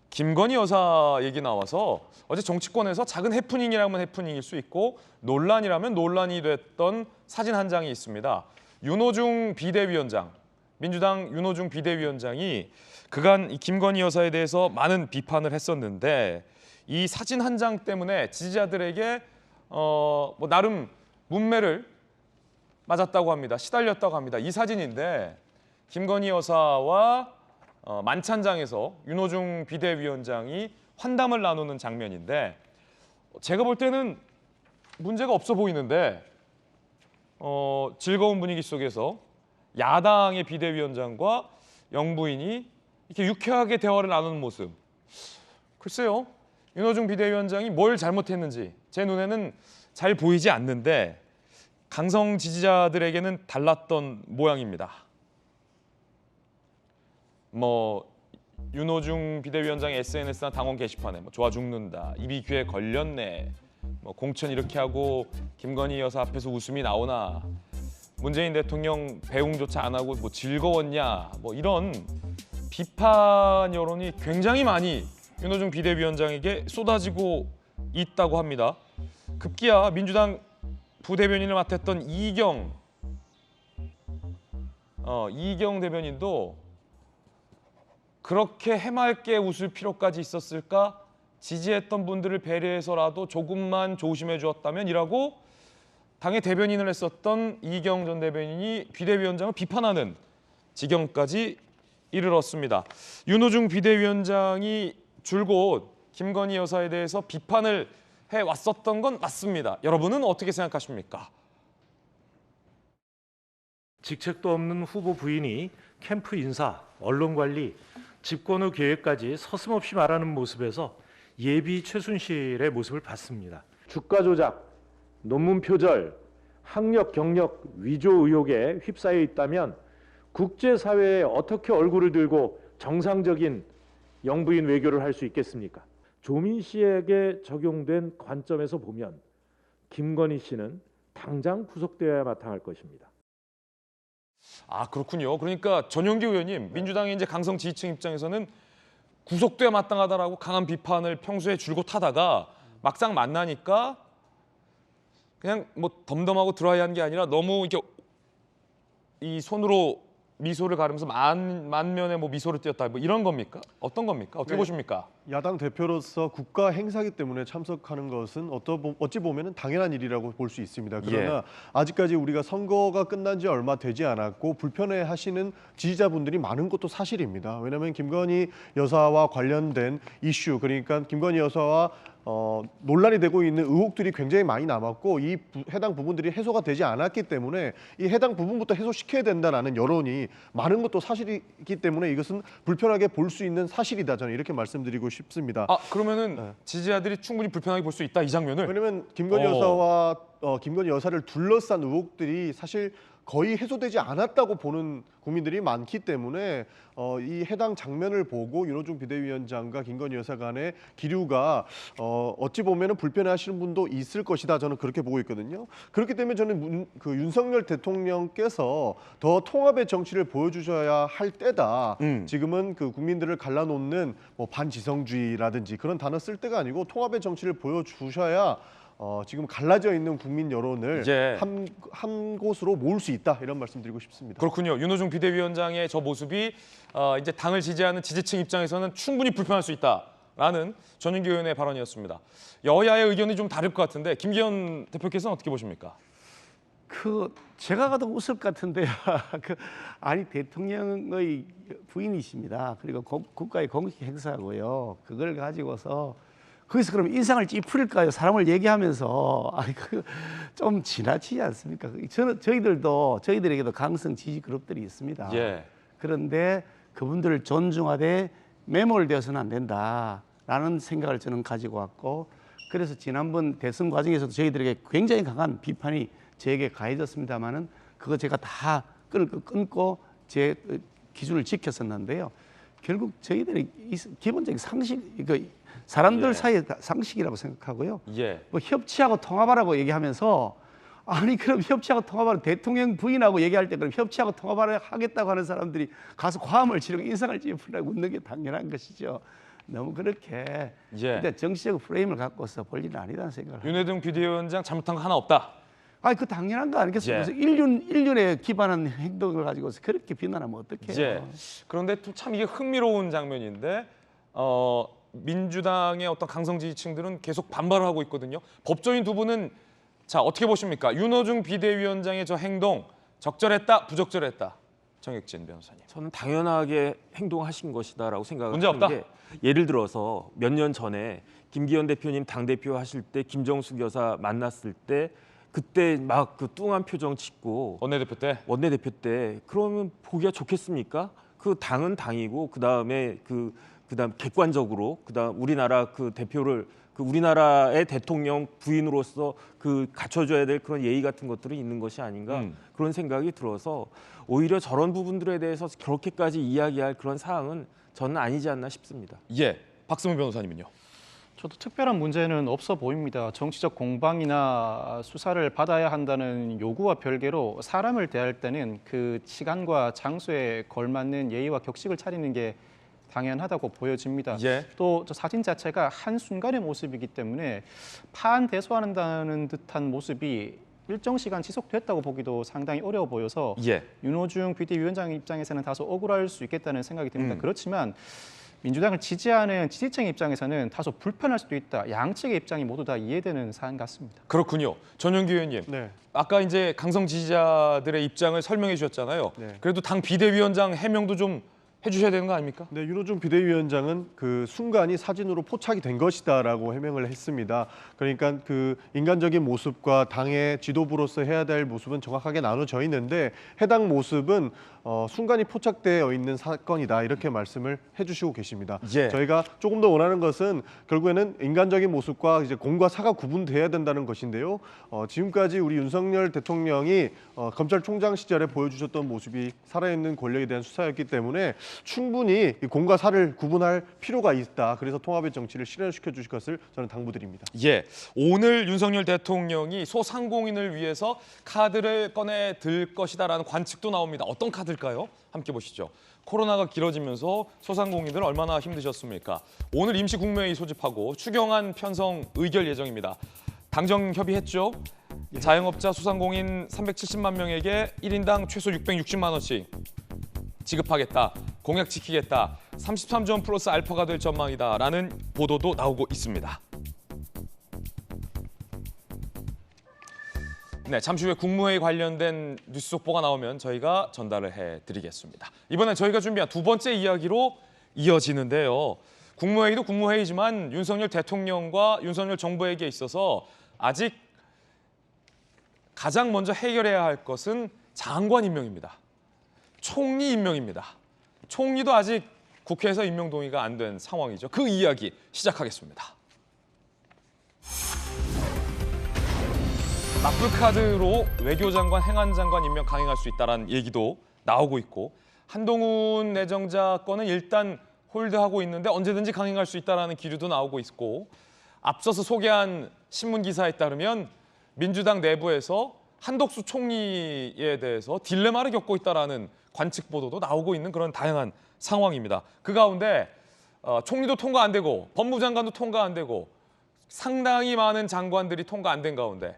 김건희 여사 얘기 나와서 어제 정치권에서 작은 해프닝이라면 해프닝일 수 있고 논란이라면 논란이 됐던 사진 한 장이 있습니다. 윤호중 비대위원장, 민주당 윤호중 비대위원장이 그간 이 김건희 여사에 대해서 많은 비판을 했었는데 이 사진 한 장 때문에 지지자들에게 뭐 나름 문매를 맞았다고 합니다. 시달렸다고 합니다. 이 사진인데 김건희 여사와 만찬장에서 윤호중 비대위원장이 환담을 나누는 장면인데 제가 볼 때는 문제가 없어 보이는데 즐거운 분위기 속에서 야당의 비대위원장과 영부인이 이렇게 유쾌하게 대화를 나누는 모습. 글쎄요. 윤호중 비대위원장이 뭘 잘못했는지 제 눈에는 잘 보이지 않는데 강성 지지자들에게는 달랐던 모양입니다. 뭐 윤호중 비대위원장의 SNS나 당원 게시판에 뭐 좋아 죽는다, 입이 귀에 걸렸네, 뭐 공천 이렇게 하고 김건희 여사 앞에서 웃음이 나오나, 문재인 대통령 배웅조차 안 하고 뭐 즐거웠냐, 뭐 이런 비판 여론이 굉장히 많이 윤호중 비대위원장에게 쏟아지고 있다고 합니다. 급기야 민주당 부대변인을 맡았던 이경 대변인도 그렇게 해맑게 웃을 필요까지 있었을까? 지지했던 분들을 배려해서라도 조금만 조심해 주었다면이라고 당의 대변인을 했었던 이경 전 대변인이 비대위원장을 비판하는 지경까지 이르렀습니다. 윤호중 비대위원장이 줄곧 김건희 여사에 대해서 비판을 해왔었던 건 맞습니다. 여러분은 어떻게 생각하십니까? 직책도 없는 후보 부인이 캠프 인사, 언론 관리, 집권 후 계획까지 서슴없이 말하는 모습에서 예비 최순실의 모습을 봤습니다. 주가 조작, 논문 표절, 학력 경력 위조 의혹에 휩싸여 있다면 국제사회에 어떻게 얼굴을 들고 정상적인 영부인 외교를 할 수 있겠습니까? 조민 씨에게 적용된 관점에서 보면 김건희 씨는 당장 구속되어야 마땅할 것입니다. 아 그렇군요. 그러니까 전용기 의원님, 민주당의 이제 강성 지지층 입장에서는 구속돼야 마땅하다라고 강한 비판을 평소에 줄곧 하다가 막상 만나니까 그냥 뭐 덤덤하고 드라이한 게 아니라 너무 이렇게 이 손으로 미소를 가르면서 만면에 뭐 미소를 띄었다 뭐 이런 겁니까? 어떤 겁니까? 어떻게 네. 보십니까? 야당 대표로서 국가 행사기 때문에 참석하는 것은 어찌 보면 당연한 일이라고 볼 수 있습니다. 그러나 아직까지 우리가 선거가 끝난 지 얼마 되지 않았고 불편해하시는 지지자분들이 많은 것도 사실입니다. 왜냐하면 김건희 여사와 관련된 이슈, 그러니까 김건희 여사와 논란이 되고 있는 의혹들이 굉장히 많이 남았고 해당 부분들이 해소가 되지 않았기 때문에 이 해당 부분부터 해소시켜야 된다는 여론이 많은 것도 사실이기 때문에 이것은 불편하게 볼 수 있는 사실이다. 저는 이렇게 말씀드리고 싶습니다. 아 그러면은 지지자들이 충분히 불편하게 볼 수 있다 이 장면을. 왜냐하면 김건희 여사와 김건희 여사를 둘러싼 의혹들이 사실 거의 해소되지 않았다고 보는 국민들이 많기 때문에 이 해당 장면을 보고 윤호중 비대위원장과 김건희 여사 간의 기류가 어찌 보면 불편해하시는 분도 있을 것이다. 저는 그렇게 보고 있거든요. 그렇기 때문에 저는 윤석열 대통령께서 더 통합의 정치를 보여주셔야 할 때다. 지금은 그 국민들을 갈라놓는 뭐 반지성주의라든지 그런 단어 쓸 때가 아니고 통합의 정치를 보여주셔야 지금 갈라져 있는 국민 여론을 한 곳으로 모을 수 있다 이런 말씀드리고 싶습니다. 그렇군요. 윤호중 비대위원장의 저 모습이 이제 당을 지지하는 지지층 입장에서는 충분히 불편할 수 있다라는 전윤기 의원의 발언이었습니다. 여야의 의견이 좀 다를 것 같은데 김기현 대표께서는 어떻게 보십니까? 제가 가도 웃을 것 같은데요. 아니 대통령의 부인이십니다. 그리고 국가의 공식 행사고요. 그걸 가지고서 거기서 그럼 인상을 찌푸릴까요? 사람을 얘기하면서 좀 지나치지 않습니까? 저희들에게도 강성 지지 그룹들이 있습니다. 그런데 그분들을 존중하되 매몰되어서는 안 된다라는 생각을 저는 가지고 왔고, 그래서 지난번 대선 과정에서도 저희들에게 굉장히 강한 비판이 저에게 가해졌습니다만은 그거 제가 다 끊고 제 기준을 지켰었는데요. 결국 저희들이 기본적인 상식, 사람들 사이의 상식이라고 생각하고요. 뭐 협치하고 통합하라고 얘기하면서 아니 그럼 협치하고 통합하라 대통령 부인하고 얘기할 때 그럼 협치하고 통합하라 하겠다고 하는 사람들이 가서 과음을 지르고 인상을 찌푸리라고 웃는 게 당연한 것이죠. 너무 그렇게 근데 정치적 프레임을 갖고서 볼 일은 아니다는 생각을 합니다. 윤호중 비대위원장 잘못한 거 하나 없다. 그 당연한 거 아니겠습니까? 그래서 인륜에 기반한 행동을 가지고서 그렇게 비난하면 어떡해요? 그런데 참 이게 흥미로운 장면인데 민주당의 어떤 강성 지지층들은 계속 반발을 하고 있거든요. 법조인 두 분은 자 어떻게 보십니까? 윤호중 비대위원장의 저 행동 적절했다, 부적절했다. 정혁진 변호사님. 저는 당연하게 행동하신 것이다라고 문제 없다? 생각하는 게, 예를 들어서 몇 년 전에 김기현 대표님 당대표 하실 때 김정숙 여사 만났을 때 그때 막 그 뚱한 표정 짓고 원내대표 때 그러면 보기가 좋겠습니까? 그 당은 당이고 그다음 객관적으로 그다음 우리나라 그 대표를 우리나라의 대통령 부인으로서 갖춰줘야 될 그런 예의 같은 것들이 있는 것이 아닌가 그런 생각이 들어서 오히려 저런 부분들에 대해서 그렇게까지 이야기할 그런 사항은 저는 아니지 않나 싶습니다. 박승훈 변호사님은요? 저도 특별한 문제는 없어 보입니다. 정치적 공방이나 수사를 받아야 한다는 요구와 별개로 사람을 대할 때는 그 시간과 장소에 걸맞는 예의와 격식을 차리는 게 당연하다고 보여집니다. 또 저 사진 자체가 한순간의 모습이기 때문에 파안대소한다는 듯한 모습이 일정 시간 지속됐다고 보기도 상당히 어려워 보여서 윤호중 비대위원장 입장에서는 다소 억울할 수 있겠다는 생각이 듭니다. 그렇지만 민주당을 지지하는 지지층 입장에서는 다소 불편할 수도 있다. 양측의 입장이 모두 다 이해되는 사안 같습니다. 그렇군요. 전용기 의원님. 아까 이제 강성 지지자들의 입장을 설명해 주셨잖아요. 그래도 당 비대위원장 해명도 좀 해주셔야 되는 거 아닙니까? 네, 윤호중 비대위원장은 그 순간이 사진으로 포착이 된 것이다라고 해명을 했습니다. 그러니까 그 인간적인 모습과 당의 지도부로서 해야 될 모습은 정확하게 나눠져 있는데 해당 모습은 순간이 포착되어 있는 사건이다 이렇게 말씀을 해주시고 계십니다. 예. 저희가 조금 더 원하는 것은 결국에는 인간적인 모습과 이제 공과 사가 구분돼야 된다는 것인데요. 지금까지 우리 윤석열 대통령이 검찰총장 시절에 보여주셨던 모습이 살아있는 권력에 대한 수사였기 때문에 충분히 이 공과 사를 구분할 필요가 있다. 그래서 통합의 정치를 실현시켜 주실 것을 저는 당부드립니다. 예, 오늘 윤석열 대통령이 소상공인을 위해서 카드를 꺼내 들 것이다라는 관측도 나옵니다. 어떤 카드일까요? 함께 보시죠. 코로나가 길어지면서 소상공인들 얼마나 힘드셨습니까? 오늘 임시 국무회의 소집하고 추경안 편성 의결 예정입니다. 당정 협의했죠? 자영업자 소상공인 370만 명에게 1인당 최소 660만 원씩 지급하겠다, 공약 지키겠다, 33점 플러스 알파가 될 전망이다라는 보도도 나오고 있습니다. 네, 잠시 후에 국무회의 관련된 뉴스 속보가 나오면 저희가 전달을 해드리겠습니다. 이번엔 저희가 준비한 두 번째 이야기로 이어지는데요. 국무회의도 국무회의지만 윤석열 대통령과 윤석열 정부에게 있어서 아직 가장 먼저 해결해야 할 것은 장관 임명입니다. 총리 임명입니다. 총리도 아직 국회에서 임명 동의가 안 된 상황이죠. 그 이야기 시작하겠습니다. 마플카드로 외교장관, 행안장관 임명 강행할 수 있다는 얘기도 나오고 있고 한동훈 내정자 건은 일단 홀드하고 있는데 언제든지 강행할 수 있다는 기류도 나오고 있고 앞서서 소개한 신문 기사에 따르면 민주당 내부에서 한덕수 총리에 대해서 딜레마를 겪고 있다는 관측 보도도 나오고 있는 그런 다양한 상황입니다. 그 가운데 총리도 통과 안 되고 법무장관도 통과 안 되고 상당히 많은 장관들이 통과 안 된 가운데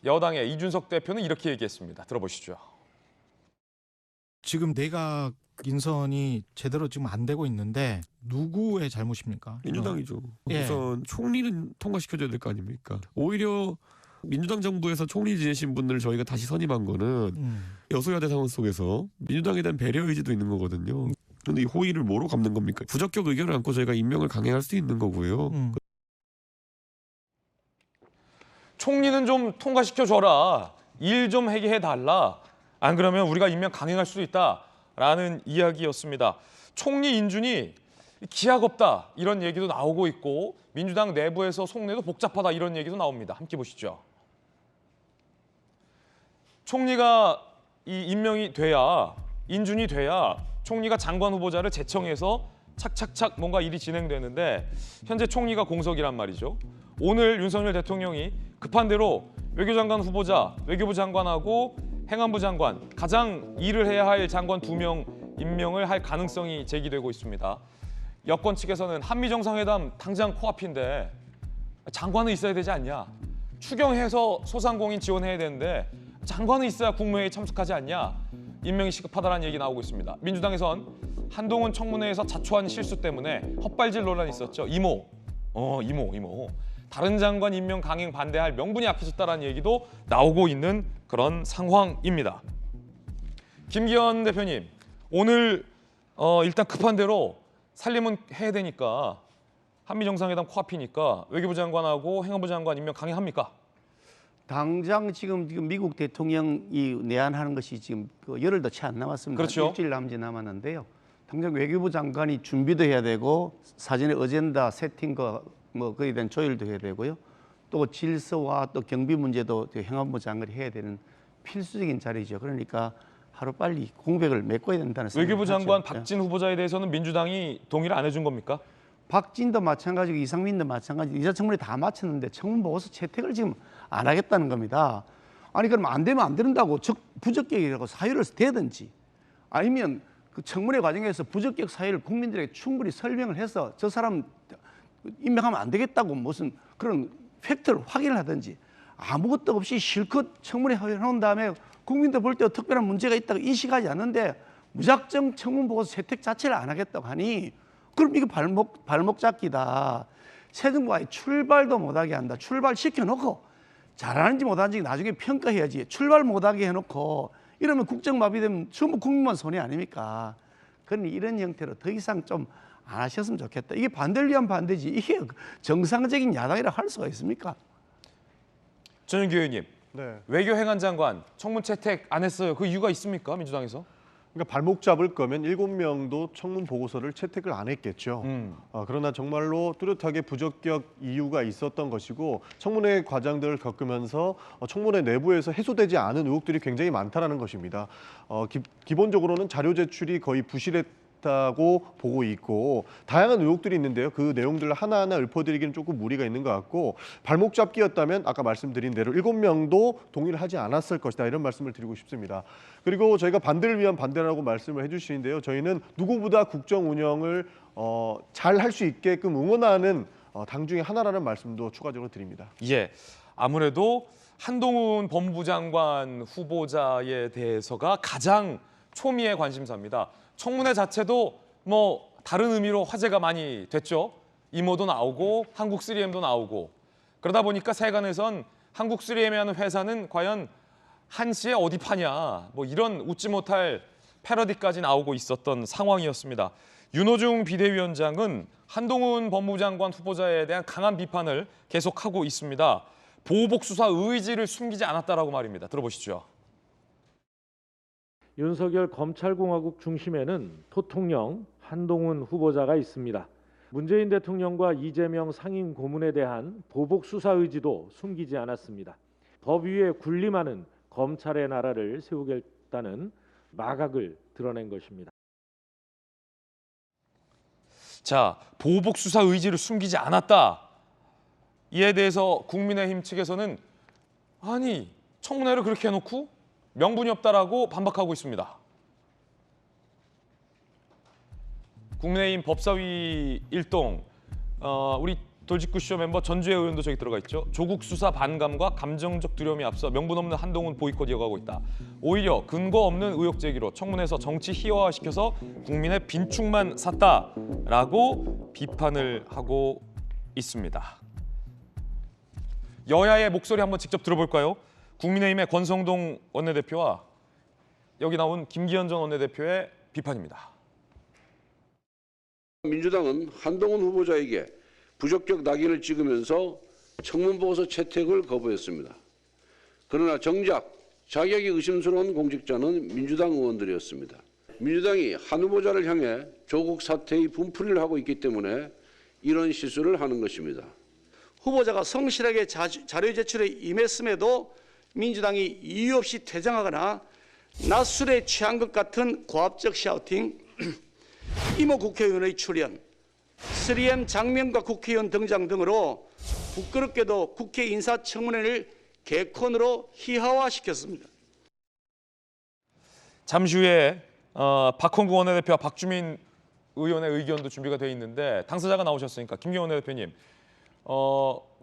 여당의 이준석 대표는 이렇게 얘기했습니다. 들어보시죠. 지금 내각 인선이 제대로 지금 안 되고 있는데 누구의 잘못입니까? 민주당이죠. 예. 우선 총리는 통과시켜줘야 될 거 아닙니까? 오히려 민주당 정부에서 총리 지내신 분들을 저희가 다시 선임한 거는 여소야대 상황 속에서 민주당에 대한 배려 의지도 있는 거거든요. 그런데 이 호의를 뭐로 갚는 겁니까? 부적격 의견을 안고 저희가 임명을 강행할 수 있는 거고요. 총리는 좀 통과시켜줘라. 일 좀 해달라. 안 그러면 우리가 임명 강행할 수도 있다라는 이야기였습니다. 총리 인준이 기약 없다 이런 얘기도 나오고 있고 민주당 내부에서 속내도 복잡하다 이런 얘기도 나옵니다. 함께 보시죠. 총리가 이 임명이 돼야 인준이 돼야 총리가 장관 후보자를 제청해서 착착착 뭔가 일이 진행되는데 현재 총리가 공석이란 말이죠. 오늘 윤석열 대통령이 급한 대로 외교장관 후보자, 외교부 장관하고 행안부 장관, 가장 일을 해야 할 장관 2명 임명을 할 가능성이 제기되고 있습니다. 여권 측에서는 한미 정상회담 당장 코앞인데 장관은 있어야 되지 않냐? 추경해서 소상공인 지원해야 되는데 장관은 있어야 국무회의에 참석하지 않냐? 임명이 시급하다는 얘기 나오고 있습니다. 민주당에선 한동훈 청문회에서 자초한 실수 때문에 헛발질 논란이 있었죠. 이모. 다른 장관 임명 강행 반대할 명분이 약해졌다는 얘기도 나오고 있는 그런 상황입니다. 김기현 대표님, 오늘 일단 급한 대로 살림은 해야 되니까 한미 정상회담 코앞이니까 외교부 장관하고 행안부 장관 임명 강행합니까? 당장 지금 미국 대통령이 내한하는 것이 지금 열흘도 채 안 남았습니다. 그렇죠. 일주일 남짓 남았는데요. 당장 외교부 장관이 준비도 해야 되고 사전에 어젠다 세팅과 그에 대한 조율도 해야 되고요. 또 질서와 또 경비 문제도 행안부 장관이 해야 되는 필수적인 자리죠. 그러니까 하루빨리 공백을 메꿔야 된다는 생각이 외교부 장관 하죠. 박진 후보자에 대해서는 민주당이 동의를 안 해준 겁니까? 박진도 마찬가지고 이상민도 마찬가지고 이사청문회 다 마쳤는데 청문 보고서 채택을 지금 안 하겠다는 겁니다. 아니 그럼 안 되면 안 된다고 부적격이라고 사유를 대든지 아니면 그 청문회 과정에서 부적격 사유를 국민들에게 충분히 설명을 해서 저 사람 임명하면 안 되겠다고 무슨 그런 팩트를 확인을 하든지 아무것도 없이 실컷 청문회 해놓은 다음에 국민들 볼 때 특별한 문제가 있다고 인식하지 않는데 무작정 청문 보고서 채택 자체를 안 하겠다고 하니 그럼 이거 발목 잡기다. 새 정부가 출발도 못하게 한다. 출발 시켜놓고 잘하는지 못하는지 나중에 평가해야지. 출발 못하게 해놓고 이러면 국정마비되면 전부 국민만 손해 아닙니까? 그러니 이런 형태로 더 이상 좀 안 하셨으면 좋겠다. 이게 반대를 위한 반대지 이게 정상적인 야당이라 할 수가 있습니까? 전윤기 의원님, 네. 외교행안 장관 청문 채택 안 했어요. 그 이유가 있습니까, 민주당에서? 그러니까 발목 잡을 거면 7명도 청문 보고서를 채택을 안 했겠죠. 그러나 정말로 뚜렷하게 부적격 이유가 있었던 것이고 청문회 과정들을 겪으면서 청문회 내부에서 해소되지 않은 의혹들이 굉장히 많다라는 것입니다. 기본적으로는 자료 제출이 거의 부실했다고 보고 있고 다양한 의혹들이 있는데요. 그 내용들을 하나하나 읊어드리기는 조금 무리가 있는 것 같고 발목 잡기였다면 아까 말씀드린 대로 7명도 동의를 하지 않았을 것이다 이런 말씀을 드리고 싶습니다. 그리고 저희가 반대를 위한 반대라고 말씀을 해주시는데요. 저희는 누구보다 국정 운영을 잘 할 수 있게끔 응원하는 당 중에 하나라는 말씀도 추가적으로 드립니다. 예, 아무래도 한동훈 법무부 장관 후보자에 대해서가 가장 초미의 관심사입니다. 청문회 자체도 뭐 다른 의미로 화제가 많이 됐죠. 이모도 나오고 한국 3M도 나오고 그러다 보니까 세간에선 한국 3M이라는 회사는 과연 한시에 어디 파냐 뭐 이런 웃지 못할 패러디까지 나오고 있었던 상황이었습니다. 윤호중 비대위원장은 한동훈 법무부 장관 후보자에 대한 강한 비판을 계속하고 있습니다. 보복 수사 의지를 숨기지 않았다라고 말입니다. 들어보시죠. 윤석열 검찰공화국 중심에는 토통령 한동훈 후보자가 있습니다. 문재인 대통령과 이재명 상임 고문에 대한 보복 수사 의지도 숨기지 않았습니다. 법 위에 군림하는 검찰의 나라를 세우겠다는 마각을 드러낸 것입니다. 자, 보복 수사 의지를 숨기지 않았다. 이에 대해서 국민의힘 측에서는 아니 청문회를 그렇게 해놓고 명분이 없다라고 반박하고 있습니다. 국민의힘 법사위 일동 우리 돌직구쇼 멤버 전주혜 의원도 저기 들어가 있죠. 조국 수사 반감과 감정적 두려움이 앞서 명분 없는 한동훈 보이콧 이어가고 있다. 오히려 근거 없는 의혹 제기로 청문회에서 정치 희화화시켜서 국민의 빈축만 샀다라고 비판을 하고 있습니다. 여야의 목소리 한번 직접 들어볼까요? 국민의힘의 권성동 원내대표와 여기 나온 김기현 전 원내대표의 비판입니다. 민주당은 한동훈 후보자에게 부적격 낙인을 찍으면서 청문보고서 채택을 거부했습니다. 그러나 정작 자격이 의심스러운 공직자는 민주당 의원들이었습니다. 민주당이 한 후보자를 향해 조국 사태의 분풀이를 하고 있기 때문에 이런 실수를 하는 것입니다. 후보자가 성실하게 자료 제출에 임했음에도 민주당이 이유 없이 퇴장하거나 낮술에 취한 것 같은 고압적 샤우팅, 이모 국회의원의 출연, 3M 장면과 국회의원 등장 등으로 부끄럽게도 국회 인사청문회를 개콘으로 희화화시켰습니다. 잠시 후에 박홍구 원내대표와 박주민 의원의 의견도 준비가 되어 있는데 당사자가 나오셨으니까 김기현 원내대표님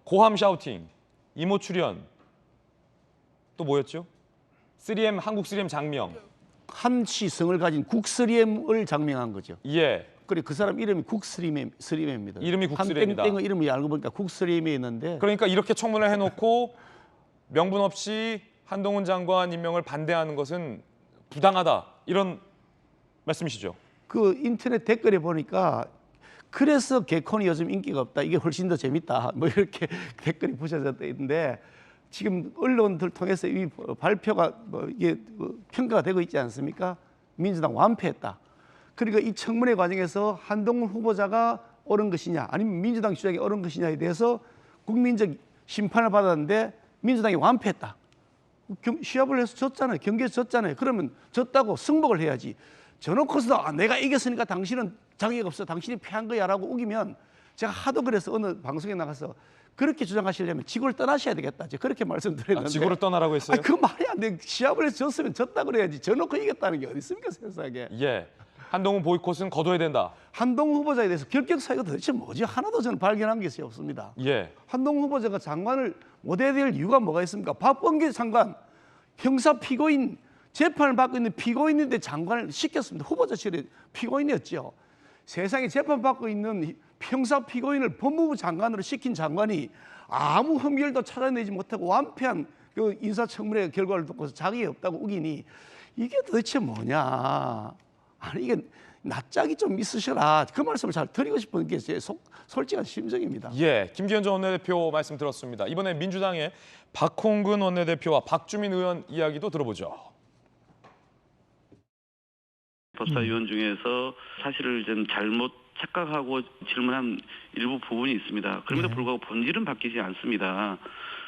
고함 샤우팅, 이모 출연 또 뭐였죠? 3M 한국 3M 장명 한시성을 가진 국3M을 장명한 거죠. 예. 그래 그 사람 이름이 국3M입니다. 이름이 국3M이다. 한 땡땡의 이름을 알고 보니까 국3M이었는데. 그러니까 이렇게 청문을 해놓고 명분 없이 한동훈 장관 임명을 반대하는 것은 부당하다 이런 말씀이시죠? 그 인터넷 댓글에 보니까 그래서 개콘이 요즘 인기가 없다. 이게 훨씬 더 재밌다. 뭐 이렇게 댓글이 붙여져 있는데 지금 언론들 통해서 이 발표가 이게 평가가 되고 있지 않습니까? 민주당 완패했다. 그러니까 이 청문회 과정에서 한동훈 후보자가 옳은 것이냐 아니면 민주당 주장이 옳은 것이냐에 대해서 국민적 심판을 받았는데 민주당이 완패했다. 시합을 해서 졌잖아요. 경기에서 졌잖아요. 그러면 졌다고 승복을 해야지. 저놓고서도 내가 이겼으니까 당신은 자격 없어. 당신이 패한 거야 라고 우기면 제가 하도 그래서 어느 방송에 나가서 그렇게 주장하시려면 지구를 떠나셔야 되겠다. 제가 그렇게 말씀드렸는데. 지구를 떠나라고 했어요? 그 말이 안 돼. 시합을 해서 졌으면 졌다 그래야지. 저놓고 이겼다는 게 어디 있습니까 세상에. 예. 한동훈 보이콧은 거둬야 된다. 한동훈 후보자에 대해서 결격 사유가 도대체 뭐지? 하나도 저는 발견한 게 없습니다. 예. 한동훈 후보자가 장관을 못해야 될 이유가 뭐가 있습니까? 박범계 장관 형사 피고인 재판을 받고 있는 피고인인데 장관을 시켰습니다. 후보자실에 피고인이었죠. 세상에 재판받고 있는 형사 피고인을 법무부 장관으로 시킨 장관이 아무 흠결도 찾아내지 못하고 완패한 그 인사청문회 결과를 듣고서 자격이 없다고 우기니 이게 도대체 뭐냐. 아니 낯짝이 좀 있으셔라. 그 말씀을 잘 드리고 싶은 게 제 솔직한 심정입니다. 예, 김기현 전 원내대표 말씀 들었습니다. 이번에 민주당의 박홍근 원내대표와 박주민 의원 이야기도 들어보죠. 법사위원 중에서 사실을 좀 잘못 착각하고 질문한 일부 부분이 있습니다. 그럼에도 불구하고 본질은 바뀌지 않습니다.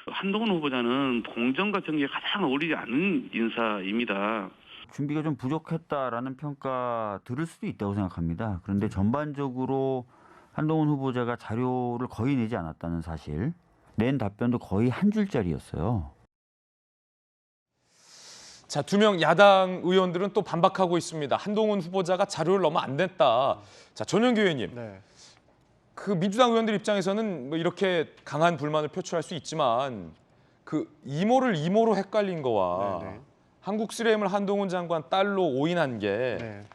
한동훈 후보자는 공정과 정의에 가장 어울리지 않는 인사입니다. 준비가 좀 부족했다라는 평가 들을 수도 있다고 생각합니다. 그런데 전반적으로 한동훈 후보자가 자료를 거의 내지 않았다는 사실, 낸 답변도 거의 한 줄짜리였어요. 자, 2명 야당 의원들은 또 반박하고 있습니다. 한동훈 후보자가 자료를 너무 안 냈다. 자, 전영기 의원님. 네. 그 민주당 의원들 입장에서는 뭐 이렇게 강한 불만을 표출할 수 있지만 그 이모를 이모로 헷갈린 거와 네네. 한국 3M을 한동훈 장관 딸로 오인한 게 네.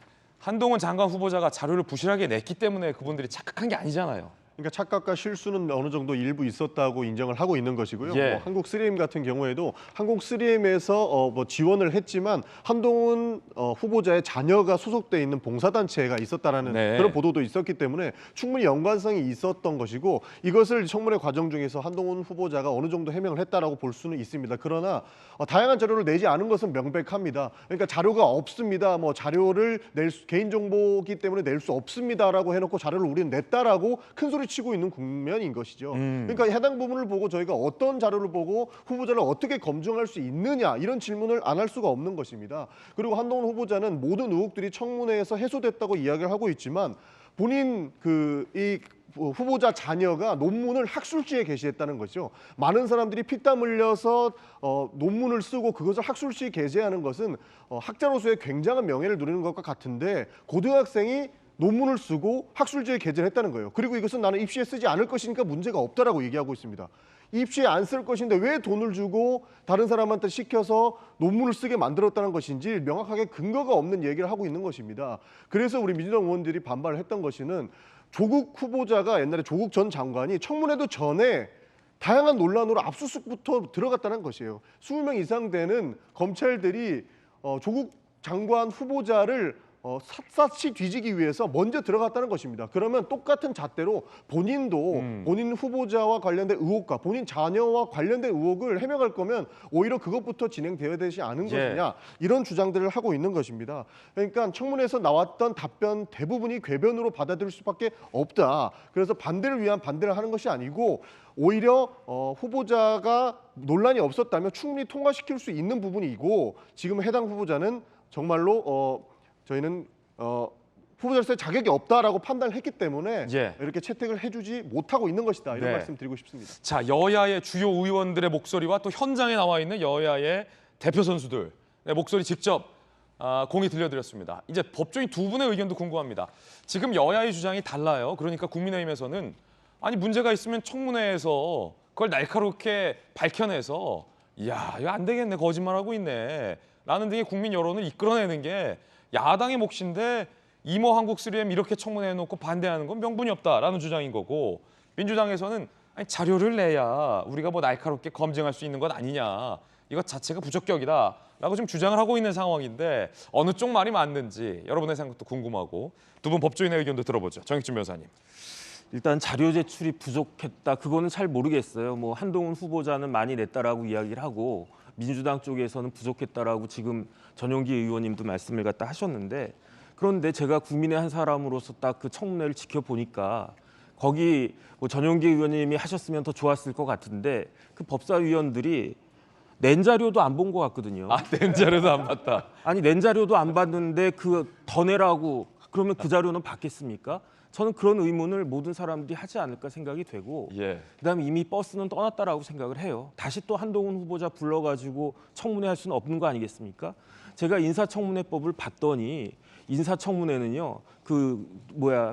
한동훈 장관 후보자가 자료를 부실하게 냈기 때문에 그분들이 착각한 게 아니잖아요. 그러니까 착각과 실수는 어느 정도 일부 있었다고 인정을 하고 있는 것이고요. 예. 뭐 한국 3M 같은 경우에도 한국 3M에서 뭐 지원을 했지만 한동훈 후보자의 자녀가 소속돼 있는 봉사단체가 있었다라는 네. 그런 보도도 있었기 때문에 충분히 연관성이 있었던 것이고 이것을 청문회 과정 중에서 한동훈 후보자가 어느 정도 해명을 했다라고 볼 수는 있습니다. 그러나 다양한 자료를 내지 않은 것은 명백합니다. 그러니까 자료가 없습니다. 뭐 자료를 개인정보기 때문에 낼 수 없습니다라고 해놓고 자료를 우리는 냈다라고 큰 소리 치고 있는 국면인 것이죠. 그러니까 해당 부분을 보고 저희가 어떤 자료를 보고 후보자를 어떻게 검증할 수 있느냐 이런 질문을 안 할 수가 없는 것입니다. 그리고 한동훈 후보자는 모든 의혹들이 청문회에서 해소됐다고 이야기를 하고 있지만 본인 이 후보자 자녀가 논문을 학술지에 게시했다는 거죠. 많은 사람들이 피땀 흘려서 논문을 쓰고 그것을 학술지에 게재하는 것은 학자로서의 굉장한 명예를 누리는 것과 같은데 고등학생이 논문을 쓰고 학술지에 게재를 했다는 거예요. 그리고 이것은 나는 입시에 쓰지 않을 것이니까 문제가 없다라고 얘기하고 있습니다. 입시에 안 쓸 것인데 왜 돈을 주고 다른 사람한테 시켜서 논문을 쓰게 만들었다는 것인지 명확하게 근거가 없는 얘기를 하고 있는 것입니다. 그래서 우리 민주당 의원들이 반발을 했던 것은 조국 후보자가 옛날에 조국 전 장관이 청문회도 전에 다양한 논란으로 압수수색부터 들어갔다는 것이에요. 20명 이상 되는 검찰들이 조국 장관 후보자를 샅샅이 뒤지기 위해서 먼저 들어갔다는 것입니다. 그러면 똑같은 잣대로 본인도 본인 후보자와 관련된 의혹과 본인 자녀와 관련된 의혹을 해명할 거면 오히려 그것부터 진행되어야 되지 않은 것이냐 이런 주장들을 하고 있는 것입니다. 그러니까 청문회에서 나왔던 답변 대부분이 궤변으로 받아들일 수밖에 없다. 그래서 반대를 위한 반대를 하는 것이 아니고 오히려 후보자가 논란이 없었다면 충분히 통과시킬 수 있는 부분이고 지금 해당 후보자는 정말로 저희는 후보자로서의 자격이 없다라고 판단을 했기 때문에 이렇게 채택을 해주지 못하고 있는 것이다. 이런 말씀 드리고 싶습니다. 자, 여야의 주요 의원들의 목소리와 또 현장에 나와 있는 여야의 대표 선수들의 목소리 직접 공히 들려드렸습니다. 이제 법조인 두 분의 의견도 궁금합니다. 지금 여야의 주장이 달라요. 그러니까 국민의힘에서는 아니 문제가 있으면 청문회에서 그걸 날카롭게 밝혀내서 이야 이거 안 되겠네 거짓말하고 있네 라는 등의 국민 여론을 이끌어내는 게 야당의 몫인데 이모 한국 3M 이렇게 청문회해놓고 반대하는 건 명분이 없다라는 주장인 거고 민주당에서는 아니, 자료를 내야 우리가 뭐 날카롭게 검증할 수 있는 것 아니냐 이것 자체가 부적격이다라고 지금 주장을 하고 있는 상황인데 어느 쪽 말이 맞는지 여러분의 생각도 궁금하고 두 분 법조인의 의견도 들어보죠. 정익준 변호사님. 일단 자료 제출이 부족했다. 그거는 잘 모르겠어요. 뭐 한동훈 후보자는 많이 냈다라고 이야기를 하고 민주당 쪽에서는 부족했다라고 지금 전용기 의원님도 말씀을 갖다 하셨는데 그런데 제가 국민의 한 사람으로서 딱 그 청문회를 지켜보니까 거기 뭐 전용기 의원님이 하셨으면 더 좋았을 것 같은데 그 법사위원들이 낸 자료도 안 본 것 같거든요. 낸 자료도 안 봤다. 아니 낸 자료도 안 봤는데 그 더 내라고 그러면 그 자료는 받겠습니까? 저는 그런 의문을 모든 사람들이 하지 않을까 생각이 되고 그다음에 이미 버스는 떠났다라고 생각을 해요. 다시 또 한동훈 후보자 불러가지고 청문회 할 수는 없는 거 아니겠습니까? 제가 인사청문회법을 봤더니 인사청문회는요.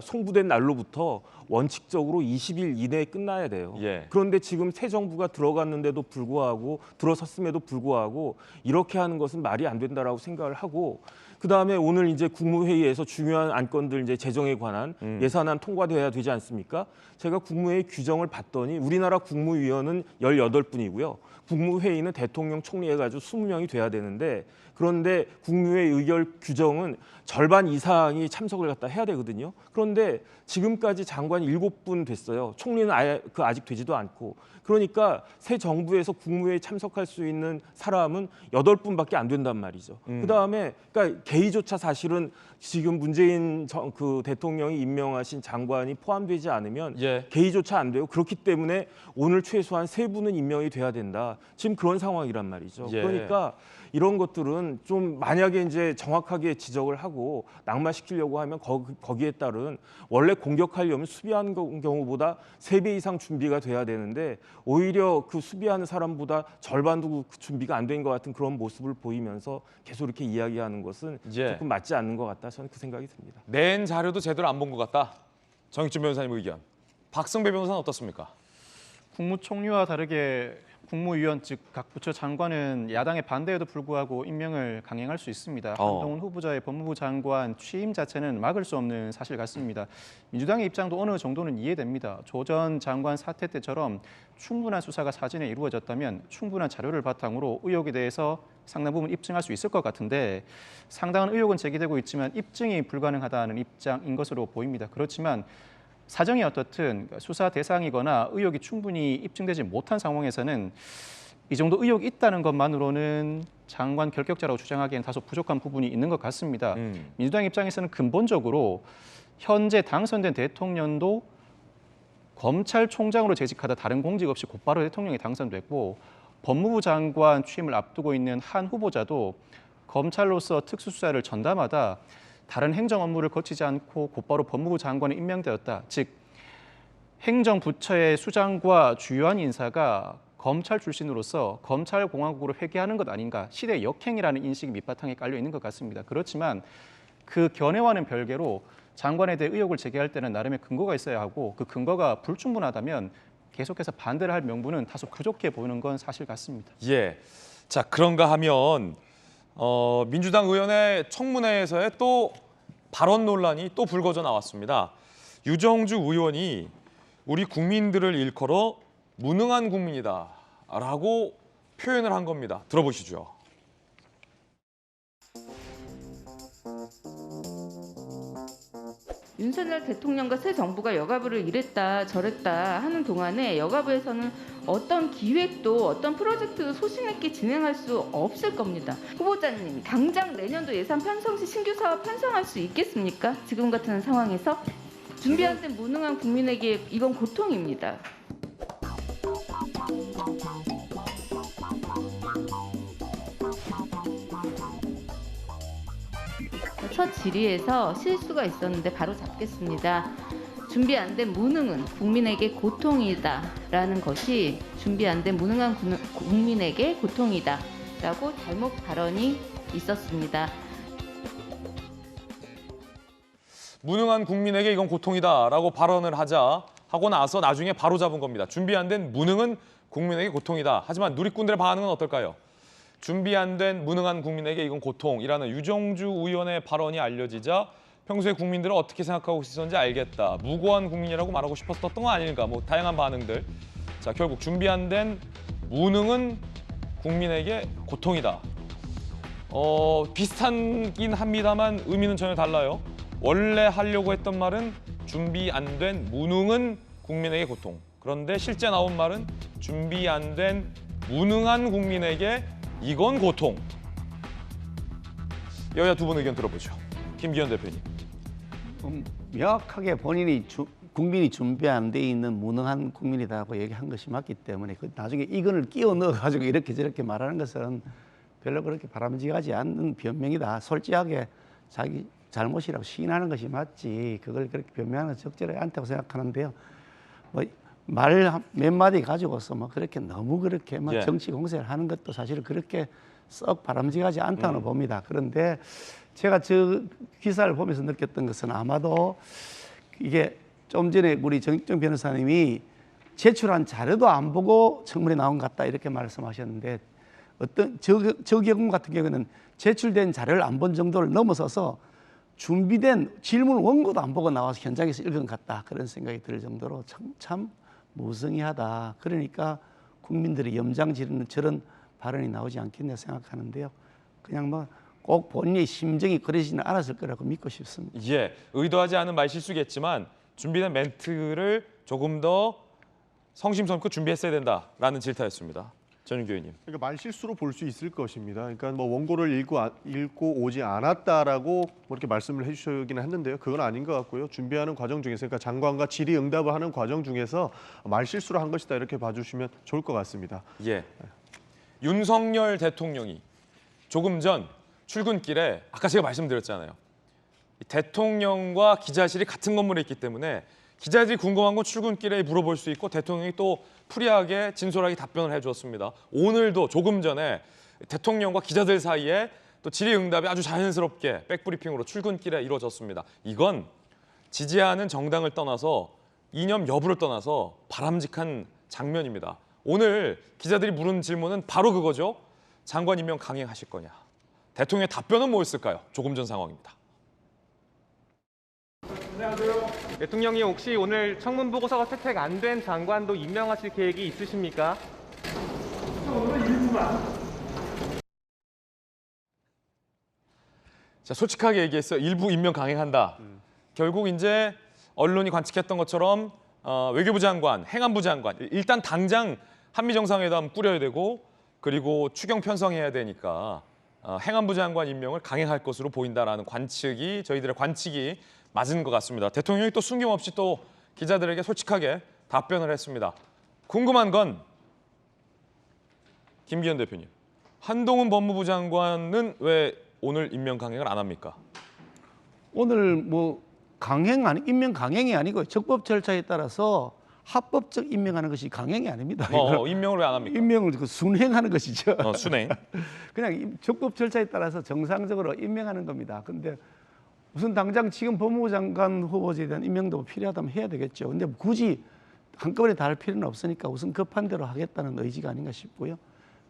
송부된 날로부터 원칙적으로 20일 이내에 끝나야 돼요. 그런데 지금 새 정부가 들어갔는데도 불구하고 들어섰음에도 불구하고 이렇게 하는 것은 말이 안 된다라고 생각을 하고 그다음에 오늘 이제 국무회의에서 중요한 안건들 이제 재정에 관한 예산안 통과돼야 되지 않습니까? 제가 국무회의 규정을 봤더니 우리나라 국무위원은 18분이고요. 국무회의는 대통령 총리 해가지고 20명이 돼야 되는데 그런데 청와대 국무회의 의결 규정은 절반 이상이 참석을 갖다 해야 되거든요. 그런데 지금까지 장관이 7분 됐어요. 총리는 아직 되지도 않고. 그러니까 새 정부에서 국무회의 참석할 수 있는 사람은 8분밖에 안 된단 말이죠. 그다음에 그러니까 개의조차 사실은 지금 문재인 그 대통령이 임명하신 장관이 포함되지 않으면 개의조차 안 돼요. 그렇기 때문에 오늘 최소한 3분은 임명이 돼야 된다. 지금 그런 상황이란 말이죠. 그러니까 이런 것들은 좀 만약에 이제 정확하게 지적을 하고 낙마시키려고 하면 거기에 따른 원래 공격하려면 수비하는 경우보다 3배 이상 준비가 돼야 되는데 오히려 그 수비하는 사람보다 절반도 준비가 안 된 것 같은 그런 모습을 보이면서 계속 이렇게 이야기하는 것은 조금 맞지 않는 것 같다. 저는 그 생각이 듭니다. 낸 자료도 제대로 안 본 것 같다. 정익준 변호사님 의견. 박성배 변호사는 어떻습니까? 국무총리와 다르게 국무위원 즉 각 부처 장관은 야당의 반대에도 불구하고 임명을 강행할 수 있습니다. 한동훈 후보자의 법무부 장관 취임 자체는 막을 수 없는 사실 같습니다. 민주당의 입장도 어느 정도는 이해됩니다. 조 전 장관 사태 때처럼 충분한 수사가 사전에 이루어졌다면 충분한 자료를 바탕으로 의혹에 대해서 상당 부분 입증할 수 있을 것 같은데 상당한 의혹은 제기되고 있지만 입증이 불가능하다는 입장인 것으로 보입니다. 그렇지만 사정이 어떻든 수사 대상이거나 의혹이 충분히 입증되지 못한 상황에서는 이 정도 의혹이 있다는 것만으로는 장관 결격자라고 주장하기엔 다소 부족한 부분이 있는 것 같습니다. 민주당 입장에서는 근본적으로 현재 당선된 대통령도 검찰총장으로 재직하다 다른 공직 없이 곧바로 대통령이 당선됐고 법무부 장관 취임을 앞두고 있는 한 후보자도 검찰로서 특수수사를 전담하다 다른 행정 업무를 거치지 않고 곧바로 법무부 장관에 임명되었다. 즉 행정부처의 수장과 주요한 인사가 검찰 출신으로서 검찰공화국으로 회귀하는 것 아닌가. 시대 역행이라는 인식이 밑바탕에 깔려 있는 것 같습니다. 그렇지만 그 견해와는 별개로 장관에 대해 의혹을 제기할 때는 나름의 근거가 있어야 하고 그 근거가 불충분하다면 계속해서 반대를 할 명분은 다소 부족해 보이는 건 사실 같습니다. 자, 그런가 하면 민주당 의원의 청문회에서의 또 발언 논란이 또 불거져 나왔습니다. 유정주 의원이 우리 국민들을 일컬어 무능한 국민이다라고 표현을 한 겁니다. 들어보시죠. 윤석열 대통령과 새 정부가 여가부를 이랬다 저랬다 하는 동안에 여가부에서는 어떤 기획도 어떤 프로젝트 소신 있게 진행할 수 없을 겁니다. 후보자님, 당장 내년도 예산 편성 시 신규 사업 편성할 수 있겠습니까? 지금 같은 상황에서 준비 안 된 무능한 국민에게 이건 고통입니다. 첫 질의에서 실수가 있었는데 바로 잡겠습니다. 준비 안 된 무능은 국민에게 고통이다라는 것이 준비 안 된 무능한 국민에게 고통이다라고 잘못 발언이 있었습니다. 무능한 국민에게 이건 고통이다라고 발언을 하고 나서 나중에 바로 잡은 겁니다. 준비 안 된 무능은 국민에게 고통이다. 하지만 누리꾼들의 반응은 어떨까요? 준비 안 된 무능한 국민에게 이건 고통이라는 유정주 의원의 발언이 알려지자 평소에 국민들은 어떻게 생각하고 있었는지 알겠다. 무고한 국민이라고 말하고 싶었던 건 아닐까. 뭐 다양한 반응들. 자, 결국 준비 안 된 무능은 국민에게 고통이다. 비슷하긴 합니다만 의미는 전혀 달라요. 원래 하려고 했던 말은 준비 안 된 무능은 국민에게 고통. 그런데 실제 나온 말은 준비 안 된 무능한 국민에게 이건 고통. 여야 두 분 의견 들어보죠. 김기현 대표님. 명확하게 본인이 국민이 준비 안 돼 있는 무능한 국민이라고 얘기한 것이 맞기 때문에 나중에 이건을 끼워 넣어가지고 이렇게 저렇게 말하는 것은 별로 그렇게 바람직하지 않는 변명이다. 솔직하게 자기 잘못이라고 시인하는 것이 맞지 그걸 그렇게 변명하는 건 적절하지 않다고 생각하는데요. 말 몇 마디 가지고서 그렇게 너무 그렇게 정치 공세를 하는 것도 사실 그렇게 썩 바람직하지 않다고 봅니다. 그런데 제가 저 기사를 보면서 느꼈던 것은 아마도 이게 좀 전에 우리 정익준 변호사님이 제출한 자료도 안 보고 청문회 나온 것 같다 이렇게 말씀하셨는데 어떤 저 경우 같은 경우는 제출된 자료를 안 본 정도를 넘어서서 준비된 질문 원고도 안 보고 나와서 현장에서 읽은 것 같다 그런 생각이 들 정도로 참 무성의하다. 그러니까 국민들이 염장 지르는 저런 발언이 나오지 않겠냐 생각하는데요. 그냥 꼭 본인의 심정이 그러지는 않았을 거라고 믿고 싶습니다. 예, 의도하지 않은 말실수겠지만 준비된 멘트를 조금 더 성심성의껏 준비했어야 된다라는 질타였습니다. 전윤교 의원님. 그러니까 말실수로 볼 수 있을 것입니다. 그러니까 뭐 원고를 읽고 오지 않았다라고 뭐 이렇게 말씀을 해주시긴 했는데요. 그건 아닌 것 같고요. 준비하는 과정 중에서, 그러니까 장관과 질의응답을 하는 과정 중에서 말실수로 한 것이다 이렇게 봐주시면 좋을 것 같습니다. 예. 윤석열 대통령이 조금 전 출근길에 아까 제가 말씀드렸잖아요. 대통령과 기자실이 같은 건물에 있기 때문에 기자들이 궁금한 건 출근길에 물어볼 수 있고 대통령이 또 프리하게 진솔하게 답변을 해주었습니다. 오늘도 조금 전에 대통령과 기자들 사이에 또 질의응답이 아주 자연스럽게 백브리핑으로 출근길에 이루어졌습니다. 이건 지지하는 정당을 떠나서 이념 여부를 떠나서 바람직한 장면입니다. 오늘 기자들이 물은 질문은 바로 그거죠. 장관 임명 강행하실 거냐. 대통령의 답변은 뭐였을까요? 조금 전 상황입니다. 대통령이 혹시 오늘 청문 보고서가 채택 안 된 장관도 임명하실 계획이 있으십니까? 자, 솔직하게 얘기했어요. 일부 임명 강행한다. 결국 이제 언론이 관측했던 것처럼 외교부 장관, 행안부 장관 일단 당장 한미 정상회담 꾸려야 되고 그리고 추경 편성해야 되니까 행안부 장관 임명을 강행할 것으로 보인다라는 관측이 저희들의 관측이 맞은 것 같습니다. 대통령이 또 숨김없이 또 기자들에게 솔직하게 답변을 했습니다. 궁금한 건 김기현 대표님, 한동훈 법무부 장관은 왜 오늘 임명 강행을 안 합니까? 오늘 뭐 임명 강행이 아니고 적법 절차에 따라서 합법적 임명하는 것이 강행이 아닙니다. 임명을 왜 안 합니까? 임명을 순행하는 것이죠. 순행. 그냥 적법 절차에 따라서 정상적으로 임명하는 겁니다. 근데 무슨 당장 지금 법무부 장관 후보자에 대한 임명도 필요하다면 해야 되겠죠. 근데 굳이 한꺼번에 다 할 필요는 없으니까 우선 급한 대로 하겠다는 의지가 아닌가 싶고요.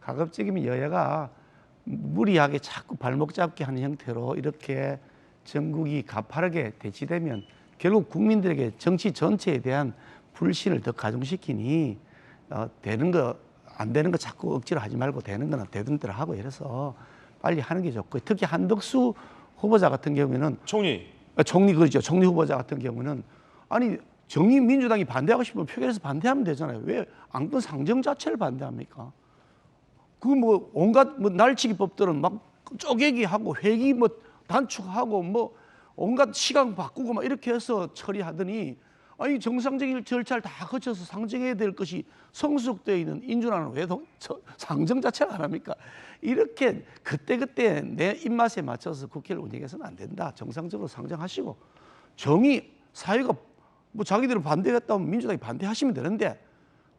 가급적이면 여야가 무리하게 자꾸 발목 잡게 하는 형태로 이렇게 전국이 가파르게 대치되면 결국 국민들에게 정치 전체에 대한 불신을 더 가중시키니 되는 거 안 되는 거 자꾸 억지로 하지 말고 되는 거나 되던 대로 하고 이래서 빨리 하는 게 좋고 특히 한덕수 후보자 같은 경우에는 총리 그렇죠. 총리 후보자 같은 경우는 아니 정의 민주당이 반대하고 싶으면 표결해서 반대하면 되잖아요. 왜 안건 상정 자체를 반대합니까? 그 뭐 온갖 뭐 날치기 법들은 막 쪼개기 하고 회기 뭐 단축하고 뭐 온갖 시간 바꾸고 막 이렇게 해서 처리하더니 아니 정상적인 절차를 다 거쳐서 상정해야 될 것이 성숙되어 있는 인준안은 왜 상정 자체를 안 합니까? 이렇게 그때그때 내 입맛에 맞춰서 국회를 운영해서는 안 된다. 정상적으로 상정하시고 정의 사회가 뭐 자기들은 반대했다면 민주당이 반대하시면 되는데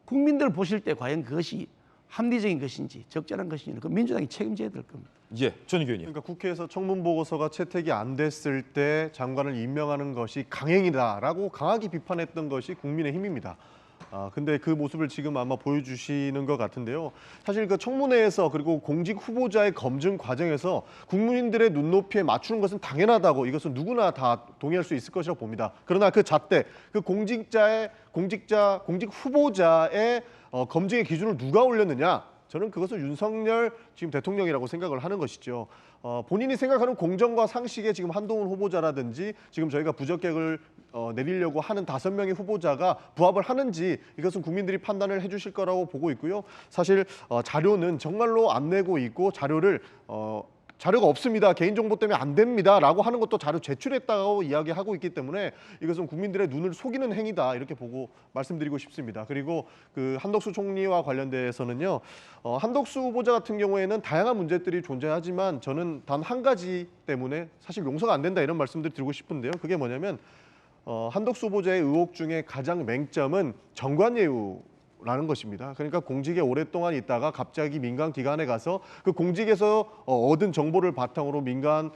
국민들 보실 때 과연 그것이 합리적인 것인지 적절한 것인지 그 민주당이 책임져야 될 겁니다. 예, 전윤교 의원님. 그러니까 국회에서 청문 보고서가 채택이 안 됐을 때 장관을 임명하는 것이 강행이다라고 강하게 비판했던 것이 국민의힘입니다. 근데 그 모습을 지금 아마 보여주시는 것 같은데요. 사실 그 청문회에서 그리고 공직 후보자의 검증 과정에서 국민들의 눈높이에 맞추는 것은 당연하다고 이것은 누구나 다 동의할 수 있을 것이라고 봅니다. 그러나 그 잣대, 그 공직 후보자의 검증의 기준을 누가 올렸느냐? 저는 그것은 윤석열 지금 대통령이라고 생각을 하는 것이죠. 본인이 생각하는 공정과 상식에 지금 한동훈 후보자라든지 지금 저희가 부적격을 내리려고 하는 5명의 후보자가 부합을 하는지 이것은 국민들이 판단을 해주실 거라고 보고 있고요. 사실 자료는 정말로 안 내고 있고 자료가 없습니다. 개인정보 때문에 안 됩니다. 라고 하는 것도 자료 제출했다고 이야기하고 있기 때문에 이것은 국민들의 눈을 속이는 행위다. 이렇게 보고 말씀드리고 싶습니다. 그리고 그 한덕수 총리와 관련돼서는요. 한덕수 후보자 같은 경우에는 다양한 문제들이 존재하지만 저는 단 한 가지 때문에 사실 용서가 안 된다 이런 말씀들 드리고 싶은데요. 그게 뭐냐면 한덕수 후보자의 의혹 중에 가장 맹점은 정관예우 라는 것입니다. 그러니까 공직에 오랫동안 있다가 갑자기 민간 기관에 가서 그 공직에서 얻은 정보를 바탕으로 민간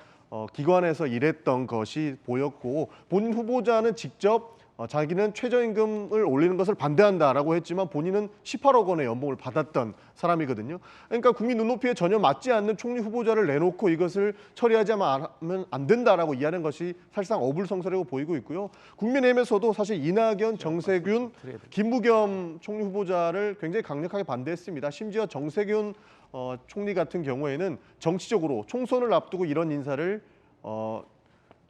기관에서 일했던 것이 보였고 본인 후보자는 직접 자기는 최저임금을 올리는 것을 반대한다라고 했지만 본인은 18억 원의 연봉을 받았던 사람이거든요. 그러니까 국민 눈높이에 전혀 맞지 않는 총리 후보자를 내놓고 이것을 처리하지 않으면 안 된다라고 이해하는 것이 사실상 어불성설이라고 보이고 있고요. 국민의힘에서도 사실 이낙연, 정세균, 김부겸 총리 후보자를 굉장히 강력하게 반대했습니다. 심지어 정세균 총리 같은 경우에는 정치적으로 총선을 앞두고 이런 인사를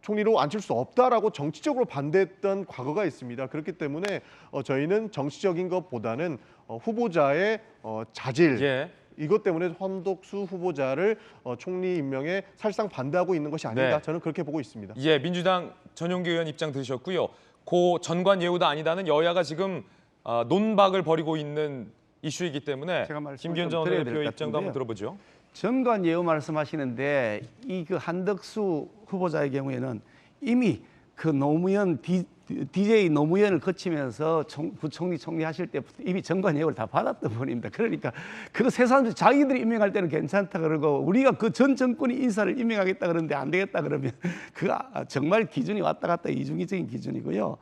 총리로 앉힐 수 없다라고 정치적으로 반대했던 과거가 있습니다. 그렇기 때문에 저희는 정치적인 것보다는 후보자의 자질, 이것 때문에 한덕수 후보자를 총리 임명에 사실상 반대하고 있는 것이 아닌가, 저는 그렇게 보고 있습니다. 예, 민주당 전용기 의원 입장 들으셨고요. 고 전관 예우다 아니다는 여야가 지금 논박을 벌이고 있는 이슈이기 때문에 김기현 원내대표의 입장도 한번 들어보죠. 전관 예우 말씀하시는데 이 그 한덕수 후보자의 경우에는 이미 그 노무현 DJ 노무현을 거치면서 부총리 총리하실 때부터 이미 전관 예우를 다 받았던 분입니다. 그러니까 그 세 사람들 자기들이 임명할 때는 괜찮다 그러고 우리가 그 전 정권이 인사를 임명하겠다 그러는데 안 되겠다 그러면 그 정말 기준이 왔다 갔다 이중적인 기준이고요.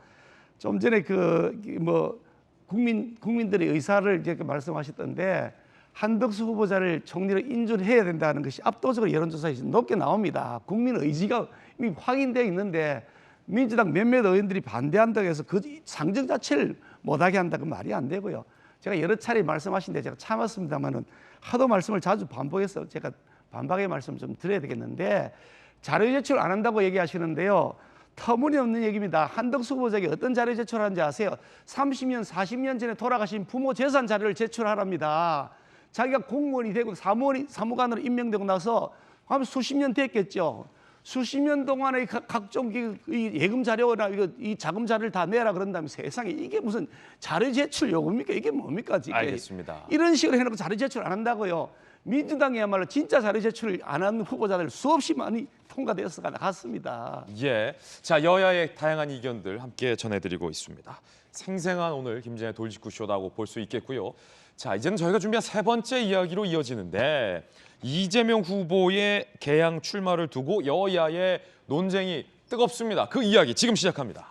좀 전에 그 뭐 국민들의 의사를 이제 말씀하셨던데. 한덕수 후보자를 총리로 인준해야 된다는 것이 압도적으로 여론조사에서 높게 나옵니다. 국민 의지가 이미 확인되어 있는데 민주당 몇몇 의원들이 반대한다고 해서 그 상정 자체를 못하게 한다고 말이 안 되고요. 제가 여러 차례 말씀하신데 제가 참았습니다만은 하도 말씀을 자주 반복해서 제가 반박의 말씀 좀 드려야 되겠는데 자료 제출 안 한다고 얘기하시는데요. 터무니없는 얘기입니다. 한덕수 후보자에게 어떤 자료 제출하는지 아세요? 30년, 40년 전에 돌아가신 부모 재산 자료를 제출하랍니다. 자기가 공무원이 되고 사무관으로 임명되고 나서 한 수십 년 됐겠죠. 수십 년 동안의 각종 예금 자료나 이 자금 자료를 다 내라 그런다면 세상에 이게 무슨 자료 제출 요구입니까? 이게 뭡니까 지금? 알겠습니다. 이런 식으로 해놓고 자료 제출 안 한다고요. 민주당이야말로 진짜 자료 제출을 안 하는 후보자들 수없이 많이 통과되어서 갔습니다. 예, 자 여야의 다양한 의견들 함께 전해드리고 있습니다. 생생한 오늘 김진의 돌직구 쇼라고 볼 수 있겠고요. 자, 이제는 저희가 준비한 세 번째 이야기로 이어지는데 이재명 후보의 개항 출마를 두고 여야의 논쟁이 뜨겁습니다. 그 이야기 지금 시작합니다.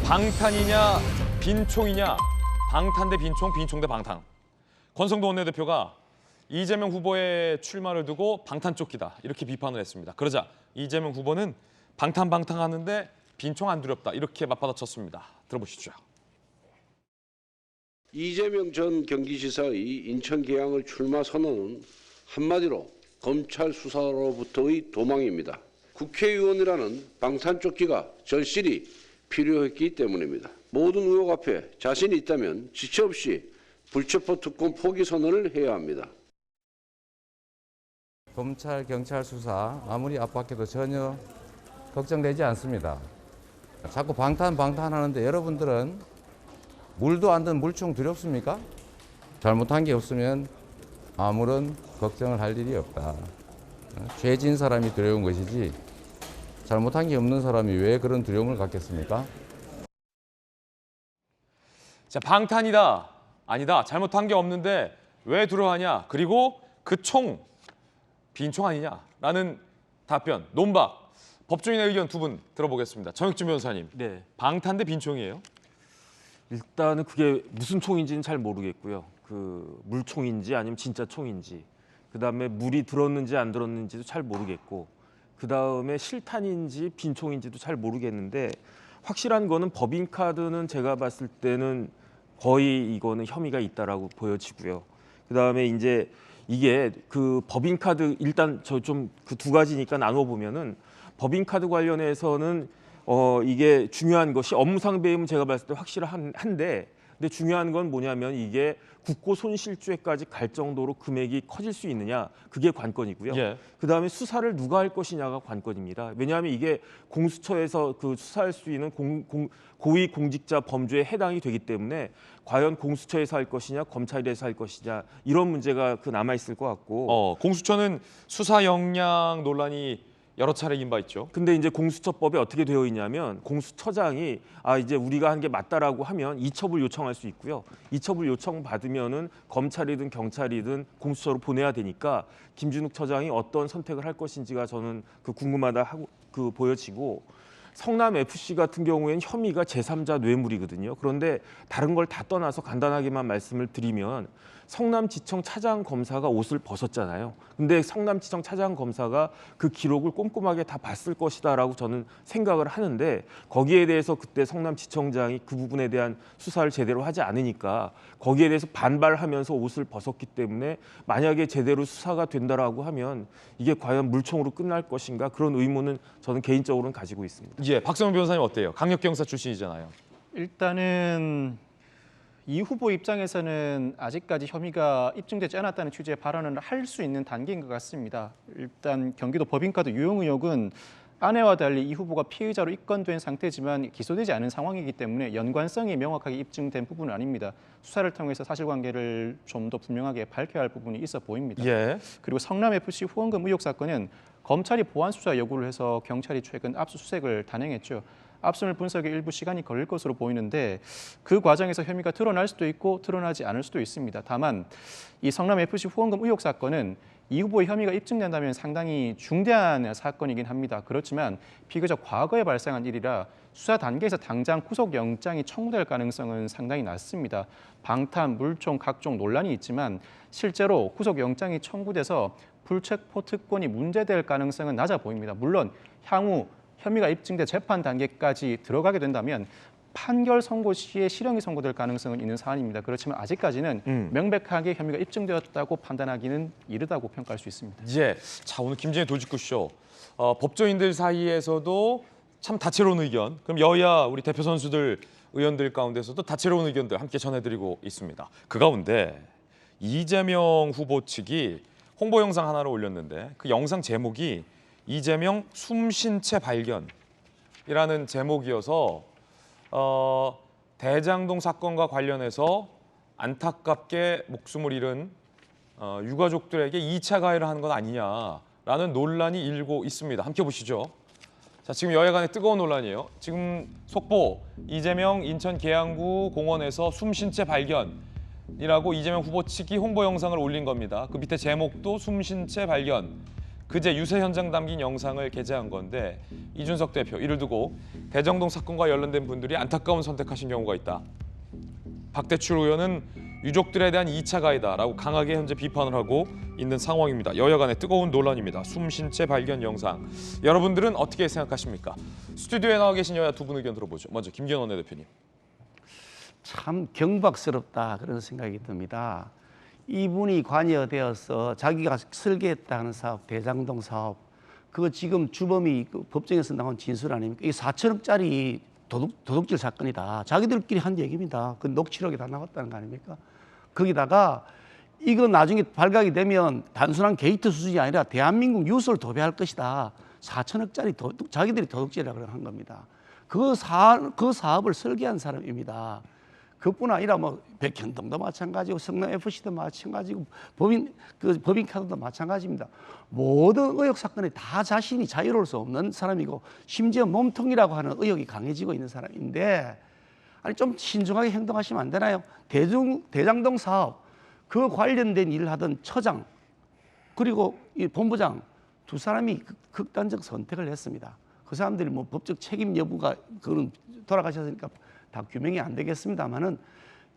방탄이냐 빈총이냐, 방탄 대 빈총, 빈총 대 방탄. 권성동 원내대표가 이재명 후보의 출마를 두고 방탄쫓기다 이렇게 비판을 했습니다. 그러자 이재명 후보는 방탄하는데 빈총 안 두렵다 이렇게 맞받아쳤습니다. 들어보시죠. 이재명 전 경기지사의 인천 개항을 출마 선언은 한마디로 검찰 수사로부터의 도망입니다. 국회의원이라는 방탄쫓기가 절실히 필요했기 때문입니다. 모든 의혹 앞에 자신이 있다면 지체 없이 불체포 특권 포기 선언을 해야 합니다. 검찰, 경찰 수사 아무리 압박해도 전혀 걱정되지 않습니다. 자꾸 방탄하는데 여러분들은 물도 안 든 물총 두렵습니까? 잘못한 게 없으면 아무런 걱정을 할 일이 없다. 죄진 사람이 두려운 것이지 잘못한 게 없는 사람이 왜 그런 두려움을 갖겠습니까? 자, 방탄이다, 아니다, 잘못한 게 없는데 왜 두려워하냐, 그리고 그 총, 빈총 아니냐라는 답변, 논박, 법조인의 의견 두 분 들어보겠습니다. 정혁준 변호사님, 방탄 대 빈총이에요? 일단은 그게 무슨 총인지는 잘 모르겠고요. 그 물총인지 아니면 진짜 총인지, 그다음에 물이 들었는지 안 들었는지도 잘 모르겠고, 그다음에 실탄인지 빈총인지도 잘 모르겠는데 확실한 거는 법인카드는 제가 봤을 때는 거의 이거는 혐의가 있다라고 보여지고요. 그다음에 이제 이게 그 법인카드 일단 저 좀 그 두 가지니까 나눠 보면은 법인카드 관련해서는 이게 중요한 것이 업무상 배임은 제가 봤을 때 확실한데, 근데 중요한 건 뭐냐면 이게 국고 손실죄까지 갈 정도로 금액이 커질 수 있느냐, 그게 관건이고요. 그다음에 수사를 누가 할 것이냐가 관건입니다. 왜냐하면 이게 공수처에서 그 수사할 수 있는 고위 공직자 범죄에 해당이 되기 때문에 과연 공수처에서 할 것이냐, 검찰에서 할 것이냐, 이런 문제가 남아 있을 것 같고. 공수처는 수사 역량 논란이 여러 차례 인바 있죠. 근데 이제 공수처법에 어떻게 되어 있냐면 공수처장이 이제 우리가 한 게 맞다라고 하면 이첩을 요청할 수 있고요. 이첩을 요청 받으면은 검찰이든 경찰이든 공수처로 보내야 되니까 김준욱 처장이 어떤 선택을 할 것인지가 저는 궁금하다 하고 보여지고, 성남 FC 같은 경우에는 혐의가 제3자 뇌물이거든요. 그런데 다른 걸 다 떠나서 간단하게만 말씀을 드리면 성남지청 차장 검사가 옷을 벗었잖아요. 근데 성남지청 차장 검사가 그 기록을 꼼꼼하게 다 봤을 것이다라고 저는 생각을 하는데 거기에 대해서 그때 성남지청장이 그 부분에 대한 수사를 제대로 하지 않으니까 거기에 대해서 반발하면서 옷을 벗었기 때문에 만약에 제대로 수사가 된다라고 하면 이게 과연 물총으로 끝날 것인가 그런 의문은 저는 개인적으로는 가지고 있습니다. 예, 박성훈 변호사님 어때요? 강력경사 출신이잖아요. 일단은 이 후보 입장에서는 아직까지 혐의가 입증되지 않았다는 취지의 발언을 할 수 있는 단계인 것 같습니다. 일단 경기도 법인카드 유용 의혹은 아내와 달리 이 후보가 피의자로 입건된 상태지만 기소되지 않은 상황이기 때문에 연관성이 명확하게 입증된 부분은 아닙니다. 수사를 통해서 사실관계를 좀 더 분명하게 밝혀야 할 부분이 있어 보입니다. 예. 그리고 성남FC 후원금 의혹 사건은 검찰이 보완 수사 요구를 해서 경찰이 최근 압수수색을 단행했죠. 압수물 분석에 일부 시간이 걸릴 것으로 보이는데 그 과정에서 혐의가 드러날 수도 있고 드러나지 않을 수도 있습니다. 다만 이 성남FC 후원금 의혹 사건은 이 후보의 혐의가 입증된다면 상당히 중대한 사건이긴 합니다. 그렇지만 비교적 과거에 발생한 일이라 수사 단계에서 당장 구속영장이 청구될 가능성은 상당히 낮습니다. 방탄, 물총, 각종 논란이 있지만 실제로 구속영장이 청구돼서 불체포 특권이 문제될 가능성은 낮아 보입니다. 물론 향후 혐의가 입증돼 재판 단계까지 들어가게 된다면 판결 선고 시에 실형이 선고될 가능성은 있는 사안입니다. 그렇지만 아직까지는 명백하게 혐의가 입증되었다고 판단하기는 이르다고 평가할 수 있습니다. 예, 자 오늘 김진의 돌직구쇼 법조인들 사이에서도 참 다채로운 의견, 그럼 여야 우리 대표 선수들 의원들 가운데서도 다채로운 의견들 함께 전해드리고 있습니다. 그 가운데 이재명 후보 측이 홍보 영상 하나를 올렸는데 그 영상 제목이 이재명 숨쉰 채 발견이라는 제목이어서 대장동 사건과 관련해서 안타깝게 목숨을 잃은 유가족들에게 2차 가해를 하는 건 아니냐라는 논란이 일고 있습니다. 함께 보시죠. 자, 지금 여야 간의 뜨거운 논란이에요. 지금 속보 이재명 인천 계양구 공원에서 숨쉰 채 발견이라고 이재명 후보 측이 홍보 영상을 올린 겁니다. 그 밑에 제목도 숨쉰 채 발견. 그제 유세 현장 담긴 영상을 게재한 건데 이준석 대표 이를 두고 대정동 사건과 관련된 분들이 안타까운 선택하신 경우가 있다. 박대출 의원은 유족들에 대한 2차 가해다라고 강하게 현재 비판을 하고 있는 상황입니다. 여야 간의 뜨거운 논란입니다. 숨쉰 채 발견 영상. 여러분들은 어떻게 생각하십니까? 스튜디오에 나와 계신 여야 두 분 의견 들어보죠. 먼저 김기현 원내대표님. 참 경박스럽다 그런 생각이 듭니다. 이분이 관여되어서 자기가 설계했다는 사업, 대장동 사업, 그거 지금 주범이 그 법정에서 나온 진술 아닙니까? 이게 4천억짜리 도둑질 사건이다. 자기들끼리 한 얘기입니다. 그 녹취록이 다 나왔다는 거 아닙니까? 거기다가 이거 나중에 발각이 되면 단순한 게이트 수준이 아니라 대한민국 유서를 도배할 것이다. 4천억짜리 자기들이 도둑질이라고 한 겁니다. 그 사업을 설계한 사람입니다. 그뿐 아니라 뭐 백현동도 마찬가지고 성남 FC도 마찬가지고 법인카드도 마찬가지입니다. 모든 의혹 사건에 다 자신이 자유로울 수 없는 사람이고 심지어 몸통이라고 하는 의혹이 강해지고 있는 사람인데 아니 좀 신중하게 행동하시면 안 되나요? 대장동 사업 그 관련된 일을 하던 처장 그리고 이 본부장 두 사람이 극단적 선택을 했습니다. 그 사람들이 뭐 법적 책임 여부가 그런 돌아가셨으니까 다 규명이 안 되겠습니다만은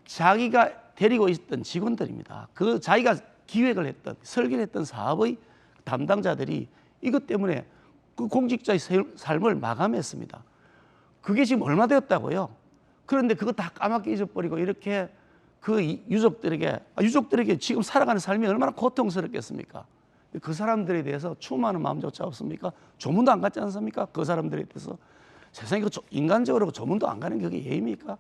자기가 데리고 있었던 직원들입니다. 그 자기가 기획을 했던 설계를 했던 사업의 담당자들이 이것 때문에 그 공직자의 삶을 마감했습니다. 그게 지금 얼마 되었다고요? 그런데 그거 다 까맣게 잊어버리고 이렇게 그 유족들에게 지금 살아가는 삶이 얼마나 고통스럽겠습니까? 그 사람들에 대해서 추모하는 마음조차 없습니까? 조문도 안 갔지 않습니까? 그 사람들에 대해서. 세상에 인간적으로 조문도 안 가는 게 그게 예입니까?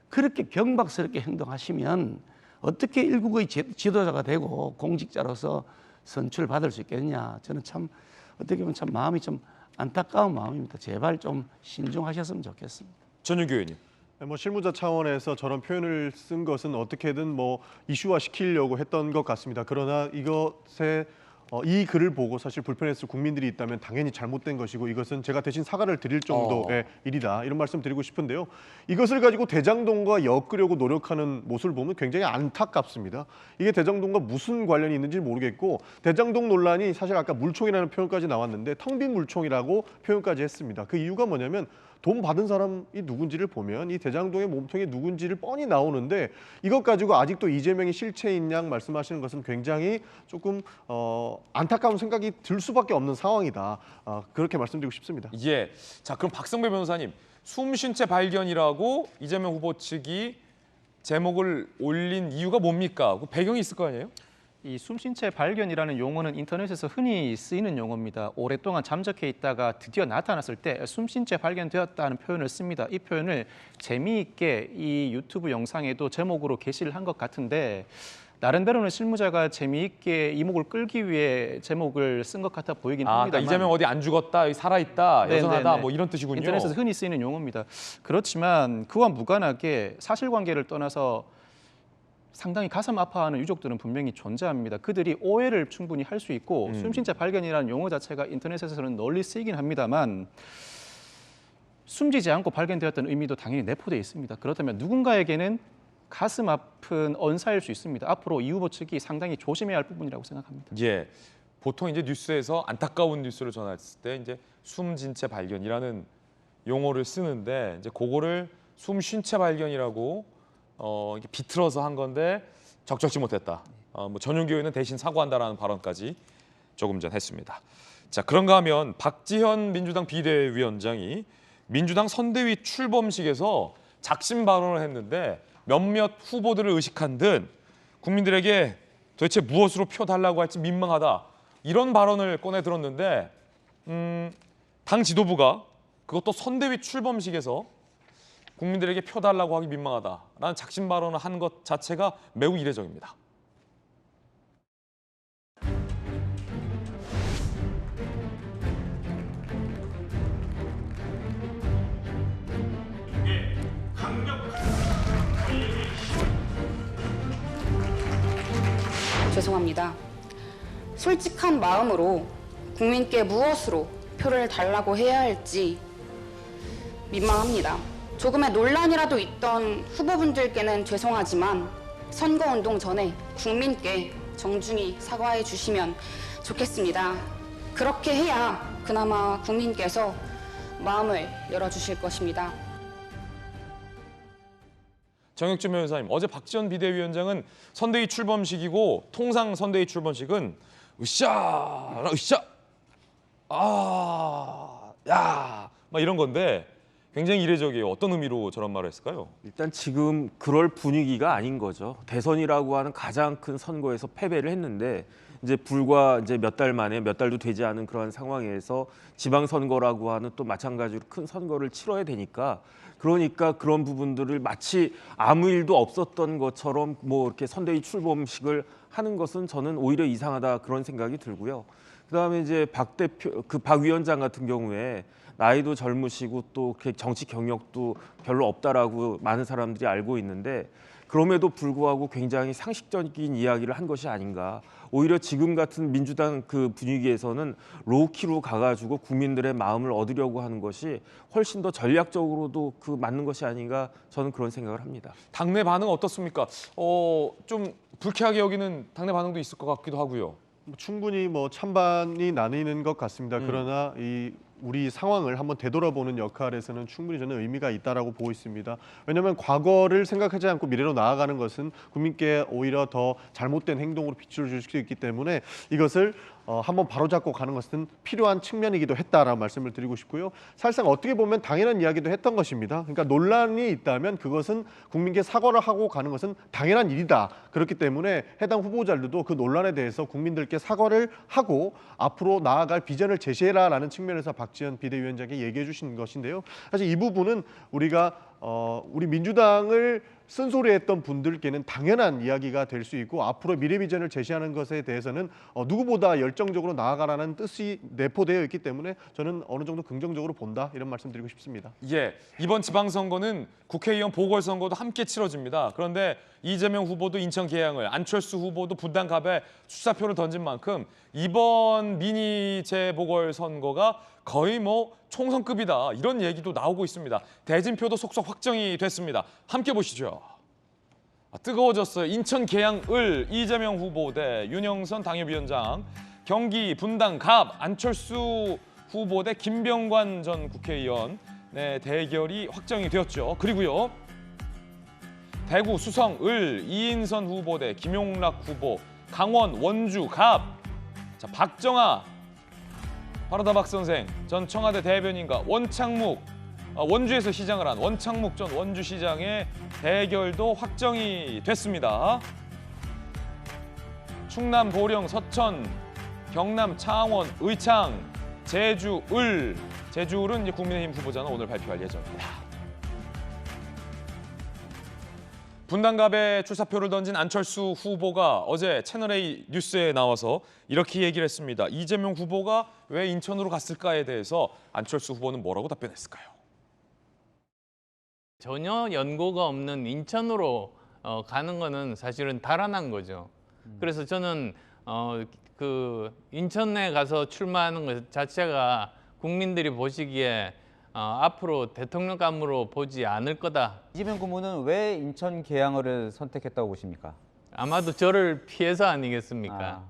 그렇게 경박스럽게 행동하시면 어떻게 일국의 지도자가 되고 공직자로서 선출받을 수 있겠느냐. 저는 참 어떻게 보면 참 마음이 좀 안타까운 마음입니다. 제발 좀 신중하셨으면 좋겠습니다. 전윤규 의원님. 뭐 실무자 차원에서 저런 표현을 쓴 것은 어떻게든 뭐 이슈화 시키려고 했던 것 같습니다. 그러나 이것에 이 글을 보고 사실 불편했을 국민들이 있다면 당연히 잘못된 것이고 이것은 제가 대신 사과를 드릴 정도의 일이다. 이런 말씀 드리고 싶은데요. 이것을 가지고 대장동과 엮으려고 노력하는 모습을 보면 굉장히 안타깝습니다. 이게 대장동과 무슨 관련이 있는지 모르겠고 대장동 논란이 사실 아까 물총이라는 표현까지 나왔는데 텅 빈 물총이라고 표현까지 했습니다. 그 이유가 뭐냐면 돈 받은 사람이 누군지를 보면 이 대장동의 몸통이 누군지를 뻔히 나오는데 이것 가지고 아직도 이재명이 실체인 양 말씀하시는 것은 굉장히 조금 안타까운 생각이 들 수밖에 없는 상황이다. 그렇게 말씀드리고 싶습니다. 예. 자, 그럼 박성배 변호사님, 숨쉰 채 발견이라고 이재명 후보 측이 제목을 올린 이유가 뭡니까? 그 배경이 있을 거 아니에요? 이 숨쉰 채 발견이라는 용어는 인터넷에서 흔히 쓰이는 용어입니다. 오랫동안 잠적해 있다가 드디어 나타났을 때 숨쉰 채 발견되었다는 표현을 씁니다. 이 표현을 재미있게 이 유튜브 영상에도 제목으로 게시를 한 것 같은데 나름대로는 실무자가 재미있게 이목을 끌기 위해 제목을 쓴 것 같아 보이긴 합니다만 그러니까 이재명 어디 안 죽었다, 살아있다, 여전하다 뭐 이런 뜻이군요. 인터넷에서 흔히 쓰이는 용어입니다. 그렇지만 그와 무관하게 사실관계를 떠나서 상당히 가슴 아파하는 유족들은 분명히 존재합니다. 그들이 오해를 충분히 할 수 있고 숨쉰 채 발견이라는 용어 자체가 인터넷에서는 널리 쓰이긴 합니다만 숨지지 않고 발견되었다는 의미도 당연히 내포되어 있습니다. 그렇다면 누군가에게는 가슴 아픈 언사일 수 있습니다. 앞으로 이 후보 측이 상당히 조심해야 할 부분이라고 생각합니다. 예. 보통 이제 뉴스에서 안타까운 뉴스를 전했을 때 이제 숨진 채 발견이라는 용어를 쓰는데 이제 그거를 숨쉰 채 발견이라고 이렇게 비틀어서 한 건데 적절치 못했다. 뭐 전용기호는 대신 사과한다라는 발언까지 조금 전 했습니다. 자, 그런가 하면 박지현 민주당 비대위원장이 민주당 선대위 출범식에서 작심 발언을 했는데 몇몇 후보들을 의식한 듯 국민들에게 도대체 무엇으로 표 달라고 할지 민망하다. 이런 발언을 꺼내 들었는데 당 지도부가 그것도 선대위 출범식에서 국민들에게 표 달라고 하기 민망하다라는 작심 발언을 한 것 자체가 매우 이례적입니다. 죄송합니다. 솔직한 마음으로 국민께 무엇으로 표를 달라고 해야 할지 민망합니다. 조금의 논란이라도 있던 후보분들께는 죄송하지만 선거운동 전에 국민께 정중히 사과해 주시면 좋겠습니다. 그렇게 해야 그나마 국민께서 마음을 열어주실 것입니다. 정혁준 변호사님, 어제 박지원 비대위원장은 선대위 출범식이고 통상 선대위 출범식은 으쌰, 으쌰, 야, 막 이런 건데 굉장히 이례적이에요. 어떤 의미로 저런 말을 했을까요? 일단 지금 그럴 분위기가 아닌 거죠. 대선이라고 하는 가장 큰 선거에서 패배를 했는데 이제 불과 이제 몇 달 만에 몇 달도 되지 않은 그런 상황에서 지방선거라고 하는 또 마찬가지로 큰 선거를 치러야 되니까 그러니까 그런 부분들을 마치 아무 일도 없었던 것처럼 뭐 이렇게 선대위 출범식을 하는 것은 저는 오히려 이상하다 그런 생각이 들고요. 그다음에 이제 박 위원장 같은 경우에 나이도 젊으시고 또 정치 경력도 별로 없다라고 많은 사람들이 알고 있는데 그럼에도 불구하고 굉장히 상식적인 이야기를 한 것이 아닌가. 오히려 지금 같은 민주당 그 분위기에서는 로우키로 가가지고 국민들의 마음을 얻으려고 하는 것이 훨씬 더 전략적으로도 그 맞는 것이 아닌가 저는 그런 생각을 합니다. 당내 반응 어떻습니까? 좀 불쾌하게 여기는 당내 반응도 있을 것 같기도 하고요. 충분히 뭐 찬반이 나뉘는 것 같습니다. 그러나 우리 상황을 한번 되돌아보는 역할에서는 충분히 저는 의미가 있다라고 보고 있습니다. 왜냐하면 과거를 생각하지 않고 미래로 나아가는 것은 국민께 오히려 더 잘못된 행동으로 빛을 줄 수 있기 때문에 이것을 한번 바로잡고 가는 것은 필요한 측면이기도 했다라는 말씀을 드리고 싶고요. 사실상 어떻게 보면 당연한 이야기도 했던 것입니다. 그러니까 논란이 있다면 그것은 국민께 사과를 하고 가는 것은 당연한 일이다. 그렇기 때문에 해당 후보자들도 그 논란에 대해서 국민들께 사과를 하고 앞으로 나아갈 비전을 제시해라라는 측면에서 박지원 비대위원장께 얘기해 주신 것인데요. 사실 이 부분은 우리가 우리 민주당을 쓴소리했던 분들께는 당연한 이야기가 될 수 있고 앞으로 미래 비전을 제시하는 것에 대해서는 누구보다 열정적으로 나아가라는 뜻이 내포되어 있기 때문에 저는 어느 정도 긍정적으로 본다 이런 말씀드리고 싶습니다. 예, 이번 지방선거는 국회의원 보궐선거도 함께 치러집니다. 그런데 이재명 후보도 인천 계양을, 안철수 후보도 분당갑에 출사표를 던진 만큼 이번 미니 재보궐선거가 거의 뭐 총선급이다 이런 얘기도 나오고 있습니다. 대진표도 속속 확정이 됐습니다. 함께 보시죠. 뜨거워졌어요. 인천 계양을 이재명 후보 대 윤영선 당협위원장, 경기 분당갑 안철수 후보 대 김병관 전 국회의원 대결이 확정이 되었죠. 그리고요. 대구 수성을 이인선 후보 대 김용락 후보, 강원 원주 갑 자, 박정아 바로다박 선생 전 청와대 대변인과 원창묵 원주에서 시장을 한 원창묵 전 원주시장의 대결도 확정이 됐습니다. 충남 보령 서천, 경남 창원 의창, 제주 제주을은 이제 국민의힘 후보자는 오늘 발표할 예정입니다. 분당갑에 출사표를 던진 안철수 후보가 어제 채널A 뉴스에 나와서 이렇게 얘기를 했습니다. 이재명 후보가 왜 인천으로 갔을까에 대해서 안철수 후보는 뭐라고 답변했을까요? 전혀 연고가 없는 인천으로 가는 거는 사실은 달아난 거죠. 그래서 저는 그 인천에 가서 출마하는 것 자체가 국민들이 보시기에 앞으로 대통령감으로 보지 않을 거다. 이재명 고문은 왜 인천 계양을을 선택했다고 보십니까? 아마도 저를 피해서 아니겠습니까?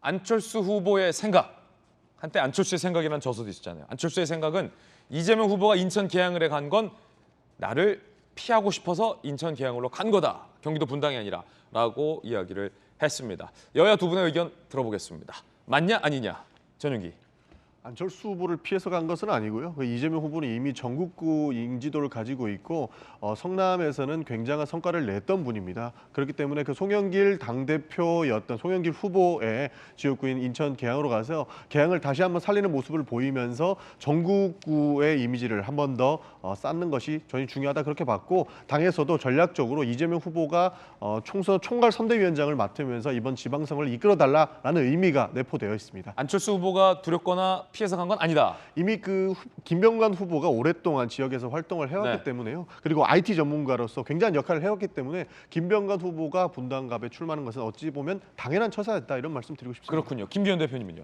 안철수 후보의 생각, 한때 안철수의 생각이라는 저서도 있었잖아요. 안철수의 생각은 이재명 후보가 인천 계양을에 간 건 나를 피하고 싶어서 인천 계양을로 간 거다. 경기도 분당이 아니라 라고 이야기를 했습니다. 여야 두 분의 의견 들어보겠습니다. 맞냐 아니냐? 전윤기. 안철수 후보를 피해서 간 것은 아니고요. 이재명 후보는 이미 전국구 인지도를 가지고 있고 성남에서는 굉장한 성과를 냈던 분입니다. 그렇기 때문에 그 송영길 당대표였던 송영길 후보의 지역구인 인천 계양으로 가서 계양을 다시 한번 살리는 모습을 보이면서 전국구의 이미지를 한 번 더 쌓는 것이 저는 중요하다 그렇게 봤고, 당에서도 전략적으로 이재명 후보가 총괄 선대위원장을 맡으면서 이번 지방선거를 이끌어달라는 의미가 내포되어 있습니다. 안철수 후보가 두렵거나 피해서 간 건 아니다. 이미 그 김병관 후보가 오랫동안 지역에서 활동을 해왔기 때문에요. 그리고 IT 전문가로서 굉장한 역할을 해왔기 때문에 김병관 후보가 분당갑에 출마하는 것은 어찌 보면 당연한 처사였다 이런 말씀 드리고 싶습니다. 그렇군요. 김기현 대표님은요?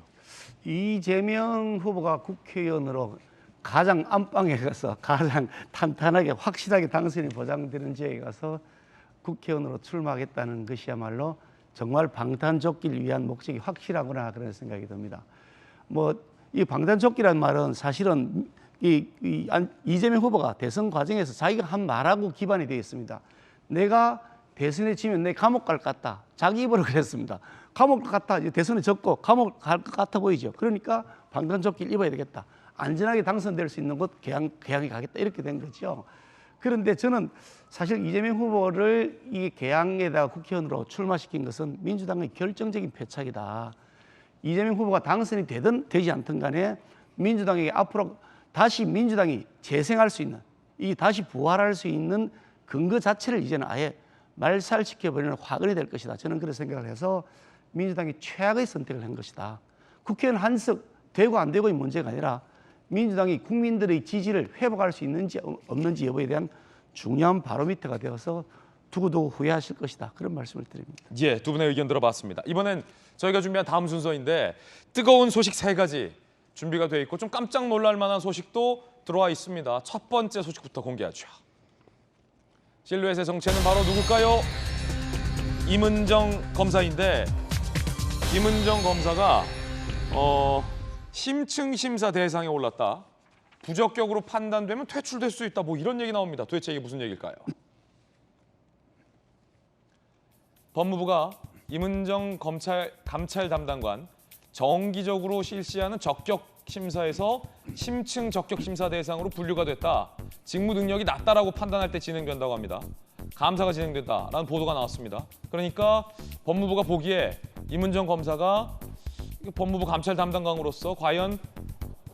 이재명 후보가 국회의원으로 가장 안방에 가서 가장 탄탄하게 확실하게 당선이 보장되는 지역에 가서 국회의원으로 출마하겠다는 것이야말로 정말 방탄조끼를 위한 목적이 확실하구나 그런 생각이 듭니다. 이 방탄조끼라는 말은 사실은 이재명 후보가 대선 과정에서 자기가 한 말하고 기반이 되어 있습니다. 내가 대선에 지면 내 감옥 갈 것 같다. 자기 입으로 그랬습니다. 감옥 갈 것 같다. 이제 대선에 졌고 감옥 갈 것 같아 보이죠. 그러니까 방탄조끼를 입어야 되겠다. 안전하게 당선될 수 있는 곳 계양에 가겠다. 이렇게 된 거죠. 그런데 저는 사실 이재명 후보를 이 계양에다가 국회의원으로 출마시킨 것은 민주당의 결정적인 패착이다. 이재명 후보가 당선이 되든 되지 않든 간에 민주당에게 앞으로 다시 민주당이 재생할 수 있는, 다시 부활할 수 있는 근거 자체를 이제는 아예 말살시켜버리는 화근이 될 것이다. 저는 그런 생각을 해서 민주당이 최악의 선택을 한 것이다. 국회의원 한석 되고 안 되고의 문제가 아니라 민주당이 국민들의 지지를 회복할 수 있는지 없는지 여부에 대한 중요한 바로미터가 되어서 두고두고 후회하실 것이다. 그런 말씀을 드립니다. 예, 두 분의 의견 들어봤습니다. 이번엔 저희가 준비한 다음 순서인데 뜨거운 소식 3가지 준비가 돼 있고 좀 깜짝 놀랄 만한 소식도 들어와 있습니다. 첫 번째 소식부터 공개하죠. 실루엣의 정체는 바로 누굴까요? 임은정 검사인데 임은정 검사가 심층 심사 대상에 올랐다. 부적격으로 판단되면 퇴출될 수 있다. 이런 얘기 나옵니다. 도대체 이게 무슨 얘기일까요? 법무부가 임은정 감찰 담당관 정기적으로 실시하는 적격 심사에서 심층 적격 심사 대상으로 분류가 됐다. 직무 능력이 낮다라고 판단할 때 진행된다고 합니다. 감사가 진행된다라는 보도가 나왔습니다. 그러니까 법무부가 보기에 임은정 검사가 법무부 감찰 담당관으로서 과연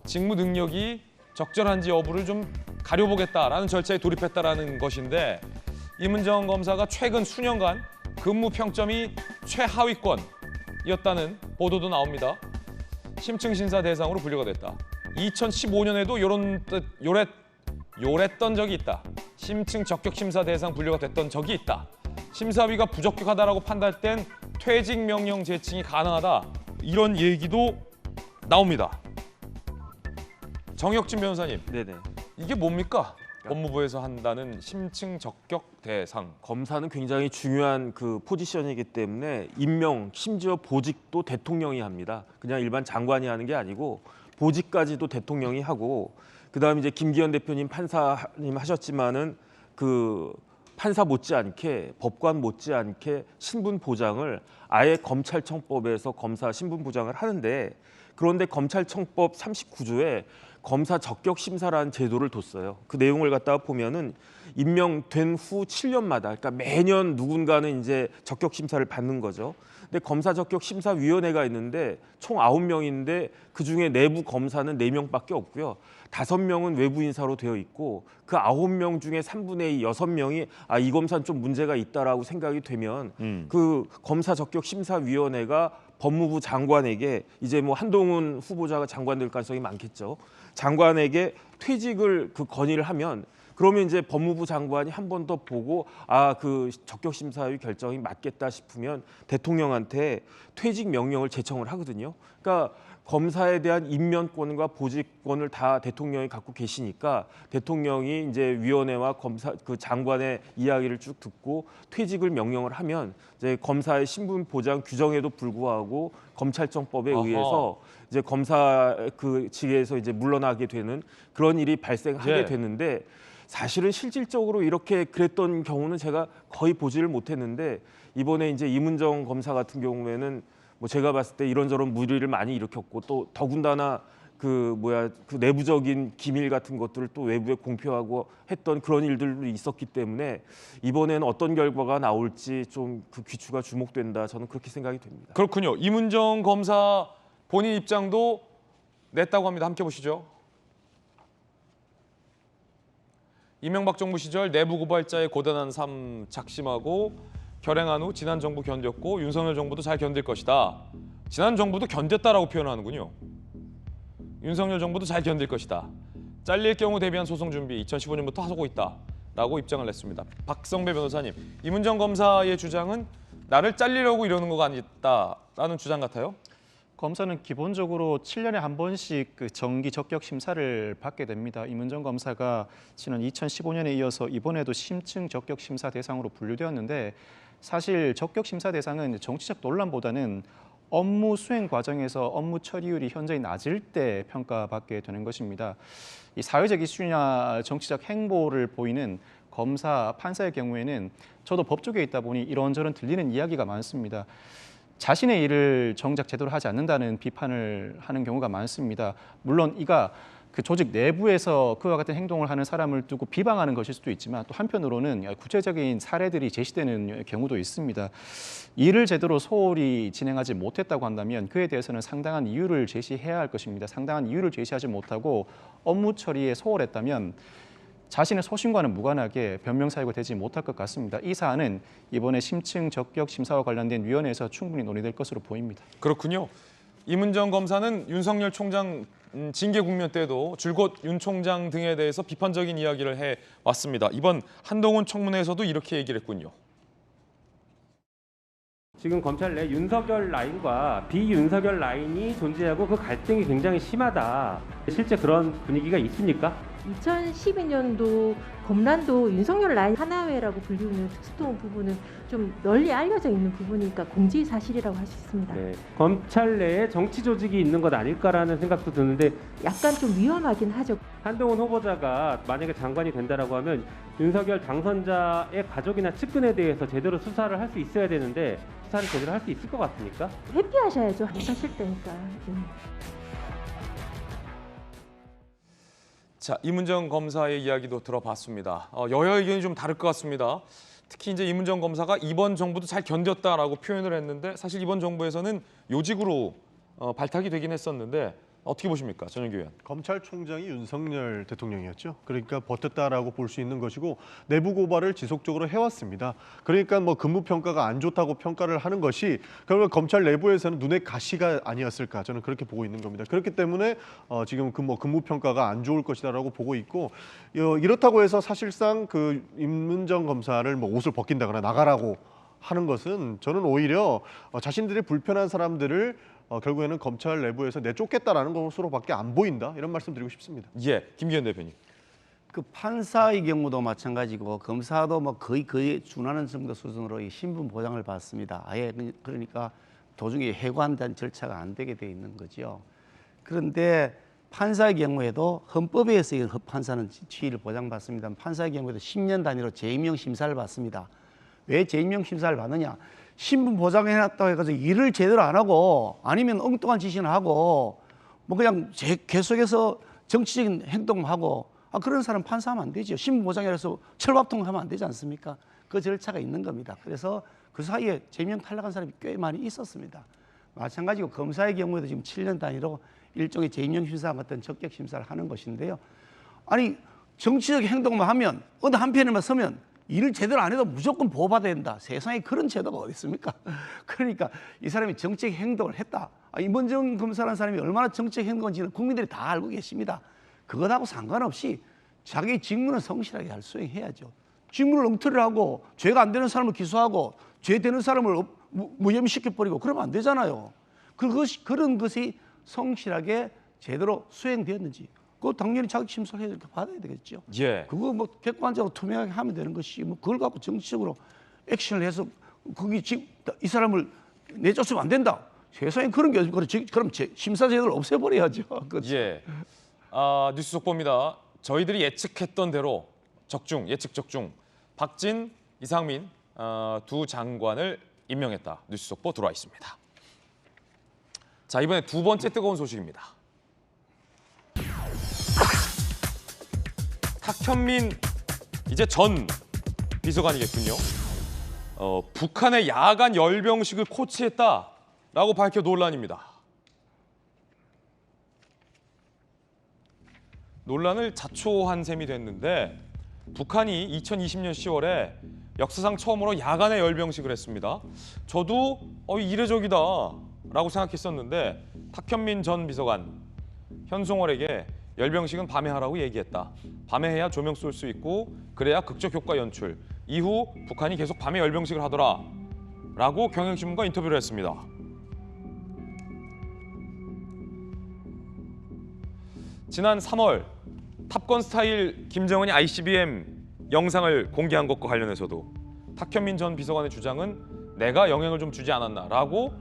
직무 능력이 적절한지 여부를 좀 가려보겠다라는 절차에 돌입했다라는 것인데 이문정 검사가 최근 수년간 근무 평점이 최하위권이었다는 보도도 나옵니다. 심층 심사 대상으로 분류가 됐다. 2015년에도 요랬던 적이 있다. 심층 적격 심사 대상 분류가 됐던 적이 있다. 심사위가 부적격하다라고 판단된 퇴직 명령 제칭이 가능하다. 이런 얘기도 나옵니다. 정혁진 변호사님, 네네. 이게 뭡니까? 법무부에서 한다는 심층 적격 대상. 검사는 굉장히 중요한 그 포지션이기 때문에 임명, 심지어 보직도 대통령이 합니다. 그냥 일반 장관이 하는 게 아니고 보직까지도 대통령이 하고, 그다음에 이제 김기현 대표님 판사님 하셨지만은 그 판사 못지않게, 법관 못지않게 신분 보장을 아예 검찰청법에서 검사 신분 보장을 하는데, 그런데 검찰청법 39조에 검사 적격 심사라는 제도를 뒀어요. 그 내용을 갖다가 보면은 임명된 후 7년마다, 그러니까 매년 누군가는 이제 적격 심사를 받는 거죠. 근데 검사 적격 심사위원회가 있는데 총 9명인데 그 중에 내부 검사는 4명밖에 없고요. 5명은 외부 인사로 되어 있고, 그 9명 중에 3분의 2, 6명이 이 검사는 좀 문제가 있다라고 생각이 되면 그 검사 적격 심사위원회가 법무부 장관에게, 이제 뭐 한동훈 후보자가 장관 될 가능성이 많겠죠. 장관에게 퇴직을 건의를 하면, 그러면 이제 법무부 장관이 한 번 더 보고 그 적격 심사위 결정이 맞겠다 싶으면 대통령한테 퇴직 명령을 제청을 하거든요. 그러니까 검사에 대한 임면권과 보직권을 다 대통령이 갖고 계시니까 대통령이 이제 위원회와 검사 그 장관의 이야기를 쭉 듣고 퇴직을 명령을 하면 이제 검사의 신분 보장 규정에도 불구하고 검찰청법에 의해서 이제 검사 그 직에서 이제 물러나게 되는 그런 일이 발생하게 되는데, 사실은 실질적으로 이렇게 그랬던 경우는 제가 거의 보지를 못했는데, 이번에 이제 이문정 검사 같은 경우에는 뭐 제가 봤을 때 이런저런 물의를 많이 일으켰고, 또 더군다나 그 내부적인 기밀 같은 것들을 또 외부에 공표하고 했던 그런 일들도 있었기 때문에 이번에는 어떤 결과가 나올지 좀 그 귀추가 주목된다, 저는 그렇게 생각이 됩니다. 그렇군요. 이문정 검사 본인 입장도 냈다고 합니다. 함께 보시죠. 이명박 정부 시절 내부 고발자의 고단한 삶 작심하고 결행한 후 지난 정부 견뎠고 윤석열 정부도 잘 견딜 것이다. 지난 정부도 견뎠다라고 표현하는군요. 윤석열 정부도 잘 견딜 것이다. 잘릴 경우 대비한 소송 준비 2015년부터 하고 있다라고 입장을 냈습니다. 박성배 변호사님, 이문정 검사의 주장은 나를 잘리려고 이러는 거가 아니다라는 주장 같아요. 검사는 기본적으로 7년에 한 번씩 그 정기 적격 심사를 받게 됩니다. 이문정 검사가 지난 2015년에 이어서 이번에도 심층 적격 심사 대상으로 분류되었는데, 사실 적격 심사 대상은 정치적 논란보다는 업무 수행 과정에서 업무 처리율이 현저히 낮을 때 평가받게 되는 것입니다. 이 사회적 이슈나 정치적 행보를 보이는 검사, 판사의 경우에는 저도 법 쪽에 있다 보니 이런저런 들리는 이야기가 많습니다. 자신의 일을 정작 제대로 하지 않는다는 비판을 하는 경우가 많습니다. 물론 이가 그 조직 내부에서 그와 같은 행동을 하는 사람을 두고 비방하는 것일 수도 있지만, 또 한편으로는 구체적인 사례들이 제시되는 경우도 있습니다. 일을 제대로 소홀히 진행하지 못했다고 한다면 그에 대해서는 상당한 이유를 제시해야 할 것입니다. 상당한 이유를 제시하지 못하고 업무 처리에 소홀했다면 자신의 소신과는 무관하게 변명 사유가 되지 못할 것 같습니다. 이 사안은 이번에 심층 적격 심사와 관련된 위원회에서 충분히 논의될 것으로 보입니다. 그렇군요. 이문정 검사는 윤석열 총장 징계 국면 때도 줄곧 윤 총장 등에 대해서 비판적인 이야기를 해왔습니다. 이번 한동훈 청문회에서도 이렇게 얘기를 했군요. 지금 검찰 내 윤석열 라인과 비윤석열 라인이 존재하고 그 갈등이 굉장히 심하다. 실제 그런 분위기가 있습니까? 2012년도 검란도 윤석열 라인 하나회라고 불리우는 특수통 부분은 좀 널리 알려져 있는 부분이니까 공지사실이라고 할 수 있습니다. 네, 검찰 내에 정치 조직이 있는 것 아닐까라는 생각도 드는데 약간 좀 위험하긴 하죠. 한동훈 후보자가 만약에 장관이 된다라고 하면 윤석열 당선자의 가족이나 측근에 대해서 제대로 수사를 할 수 있어야 되는데 수사를 제대로 할 수 있을 것 같습니까? 회피하셔야죠. 하실 때니까. 자, 이문정 검사의 이야기도 들어봤습니다. 여야 의견이 좀 다를 것 같습니다. 특히 이제 이문정 검사가 이번 정부도 잘 견뎠다라고 표현을 했는데, 사실 이번 정부에서는 요직으로 발탁이 되긴 했었는데 어떻게 보십니까, 전용기 의원? 검찰총장이 윤석열 대통령이었죠. 그러니까 버텼다라고 볼 수 있는 것이고 내부 고발을 지속적으로 해왔습니다. 그러니까 뭐 근무 평가가 안 좋다고 평가를 하는 것이 결국 검찰 내부에서는 눈의 가시가 아니었을까, 저는 그렇게 보고 있는 겁니다. 그렇기 때문에 지금 근무 평가가 안 좋을 것이다라고 보고 있고, 이렇다고 해서 사실상 그 임문정 검사를 뭐 옷을 벗긴다거나 나가라고 하는 것은 저는 오히려 자신들이 불편한 사람들을 결국에는 검찰 내부에서 내쫓겠다라는 것으로밖에 안 보인다, 이런 말씀 드리고 싶습니다. 예, 김기현 대표님. 그 판사의 경우도 마찬가지고 검사도 뭐 거의 그에 준하는 정도 수준으로 이 신분 보장을 받습니다. 아예 그러니까 도중에 해고한다는 절차가 안 되게 돼 있는 거죠. 그런데 판사의 경우에도 헌법에 의해서 판사는 지위를 보장받습니다. 판사의 경우에도 10년 단위로 재임용 심사를 받습니다. 왜 재임용 심사를 받느냐? 신분 보장해놨다고 해가지고 일을 제대로 안 하고 아니면 엉뚱한 짓이나 하고 뭐 그냥 계속해서 정치적인 행동하고 그런 사람 판사하면 안 되죠. 신분 보장이라서 철밥통 하면 안 되지 않습니까? 그 절차가 있는 겁니다. 그래서 그 사이에 제명 탈락한 사람이 꽤 많이 있었습니다. 마찬가지고 검사의 경우에도 지금 7년 단위로 일종의 재임용 심사 같은 적격 심사를 하는 것인데요. 아니 정치적 행동만 하면 어느 한편에만 서면 일을 제대로 안 해도 무조건 보호받아야 된다. 세상에 그런 제도가 어디 있습니까? 그러니까 이 사람이 정치적 행동을 했다. 임원정 검사라는 사람이 얼마나 정치적 행동인지는 국민들이 다 알고 계십니다. 그것하고 상관없이 자기 직무는 성실하게 잘 수행해야죠. 직무를 엉터리를 하고 죄가 안 되는 사람을 기소하고 죄 되는 사람을 무혐의시켜버리고 그러면 안 되잖아요. 그런 것이 성실하게 제대로 수행되었는지 그거 당연히 자격 심사를 해서 받아야 되겠죠. 예. 그거 뭐 객관적으로 투명하게 하면 되는 것이 뭐 그걸 갖고 정치적으로 액션을 해서 거기 지금 이 사람을 내쫓으면 안 된다. 세상에 그런 게 없고 그럼 심사 제도를 없애버려야죠. 예. 뉴스 속보입니다. 저희들이 예측했던 대로 예측 적중 박진, 이상민 두 장관을 임명했다. 뉴스 속보 들어와 있습니다. 자, 이번에 두 번째 뜨거운 소식입니다. 탁현민 이제 전 비서관이겠군요. 북한의 야간 열병식을 코치했다라고 밝혀 논란입니다. 논란을 자초한 셈이 됐는데 북한이 2020년 10월에 역사상 처음으로 야간에 열병식을 했습니다. 저도 이례적이다 라고 생각했었는데 탁현민 전 비서관 현송월에게 열병식은 밤에 하라고 얘기했다. 밤에 해야 조명 쏠 수 있고 그래야 극적 효과 연출. 이후 북한이 계속 밤에 열병식을 하더라 라고 경향신문과 인터뷰를 했습니다. 지난 3월 탑건 스타일 김정은이 ICBM 영상을 공개한 것과 관련해서도 탁현민 전 비서관의 주장은 내가 영향을 좀 주지 않았나라고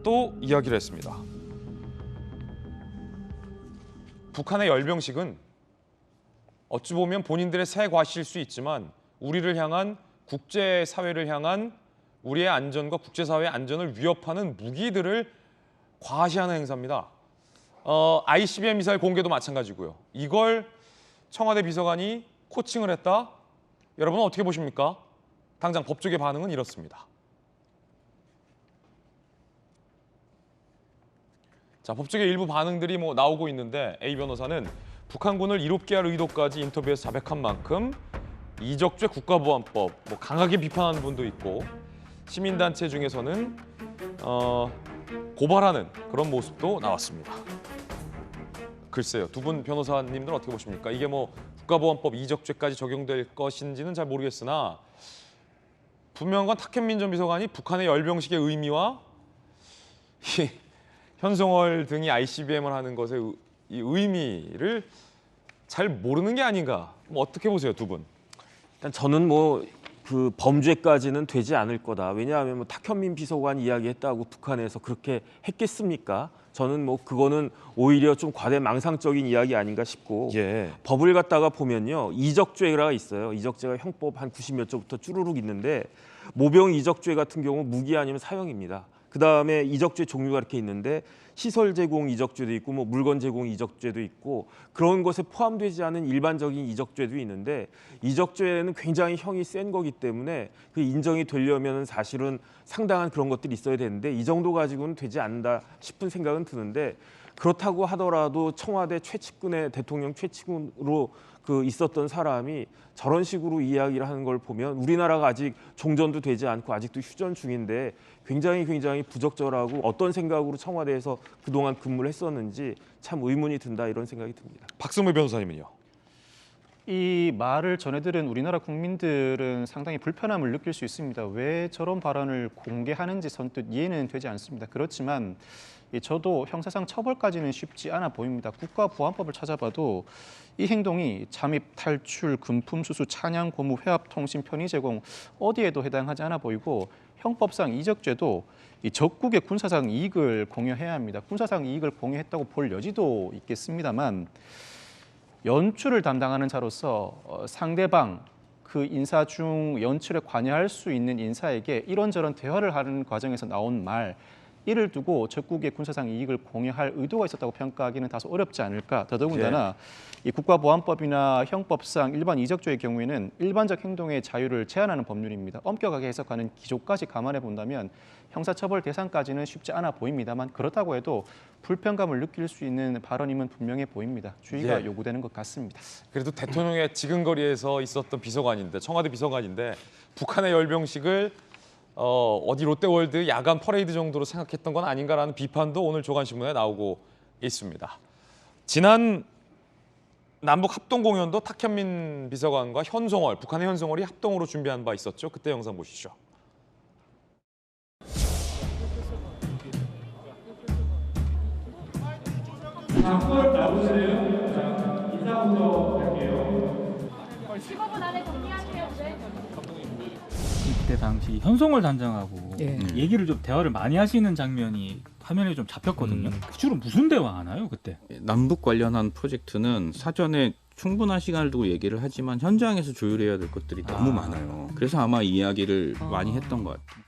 또 이야기를 했습니다. 북한의 열병식은 어찌 보면 본인들의 새 과시일 수 있지만 우리를 향한 국제사회를 향한 우리의 안전과 국제사회의 안전을 위협하는 무기들을 과시하는 행사입니다. ICBM 미사일 공개도 마찬가지고요. 이걸 청와대 비서관이 코칭을 했다? 여러분은 어떻게 보십니까? 당장 법조계 반응은 이렇습니다. 자, 법조계 일부 반응들이 나오고 있는데 A 변호사는 북한군을 이롭게 할 의도까지 인터뷰에서 자백한 만큼 이적죄 국가보안법 강하게 비판하는 분도 있고 시민단체 중에서는 고발하는 그런 모습도 나왔습니다. 글쎄요, 두 분 변호사님들은 어떻게 보십니까? 이게 국가보안법 이적죄까지 적용될 것인지는 잘 모르겠으나 분명한 건 탁현민 전 비서관이 북한의 열병식의 의미와 현송월 등이 ICBM을 하는 것의 이 의미를 잘 모르는 게 아닌가. 어떻게 보세요, 두 분? 일단 저는 그 범죄까지는 되지 않을 거다. 왜냐하면 탁현민 비서관 이야기했다고 북한에서 그렇게 했겠습니까? 저는 그거는 오히려 좀 과대망상적인 이야기 아닌가 싶고 법을 갖다가 보면요. 이적죄가 있어요. 이적죄가 형법 한 90몇 조부터 쭈루룩 있는데 모병 이적죄 같은 경우 무기 아니면 사형입니다. 그다음에 이적죄 종류가 이렇게 있는데 시설 제공 이적죄도 있고 물건 제공 이적죄도 있고 그런 것에 포함되지 않은 일반적인 이적죄도 있는데 이적죄는 굉장히 형이 센 거기 때문에 그 인정이 되려면 사실은 상당한 그런 것들이 있어야 되는데 이 정도 가지고는 되지 않는다 싶은 생각은 드는데 그렇다고 하더라도 청와대 최측근의 대통령 최측근으로 있었던 사람이 저런 식으로 이야기를 하는 걸 보면 우리나라가 아직 종전도 되지 않고 아직도 휴전 중인데 굉장히 부적절하고 어떤 생각으로 청와대에서 그동안 근무를 했었는지 참 의문이 든다 이런 생각이 듭니다. 박승무 변호사님은요? 이 말을 전해들은 우리나라 국민들은 상당히 불편함을 느낄 수 있습니다. 왜 저런 발언을 공개하는지 선뜻 이해는 되지 않습니다. 그렇지만 저도 형사상 처벌까지는 쉽지 않아 보입니다. 국가보안법을 찾아봐도 이 행동이 잠입, 탈출, 금품 수수, 찬양, 고무, 회합, 통신, 편의 제공 어디에도 해당하지 않아 보이고 형법상 이적죄도 이 적국의 군사상 이익을 공유해야 합니다. 군사상 이익을 공유했다고 볼 여지도 있겠습니다만 연출을 담당하는 자로서 상대방 그 인사 중 연출에 관여할 수 있는 인사에게 이런저런 대화를 하는 과정에서 나온 말 이를 두고 적국의 군사상 이익을 공유할 의도가 있었다고 평가하기는 다소 어렵지 않을까. 더더군다나 이 국가보안법이나 형법상 일반 이적죄의 경우에는 일반적 행동의 자유를 제한하는 법률입니다. 엄격하게 해석하는 기조까지 감안해 본다면 형사처벌 대상까지는 쉽지 않아 보입니다만 그렇다고 해도 불편감을 느낄 수 있는 발언임은 분명해 보입니다. 주의가 요구되는 것 같습니다. 그래도 대통령의 지근거리에서 있었던 비서관인데 청와대 비서관인데 북한의 열병식을 어디 롯데월드 야간 퍼레이드 정도로 생각했던 건 아닌가라는 비판도 오늘 조간신문에 나오고 있습니다. 지난 남북 합동 공연도 탁현민 비서관과 현송월, 북한의 현송월이 합동으로 준비한 바 있었죠. 그때 영상 보시죠. 장관 나오세요. 자, 인사부터 할게요. 15분 안에 정리하세요. 네. 그때 당시 현송월 단장하고 얘기를 좀 대화를 많이 하시는 장면이 화면에 좀 잡혔거든요. 주로 무슨 대화 하나요, 그때? 남북 관련한 프로젝트는 사전에 충분한 시간을 두고 얘기를 하지만 현장에서 조율해야 될 것들이 너무 많아요. 그래서 아마 이야기를 많이 했던 것 같아요.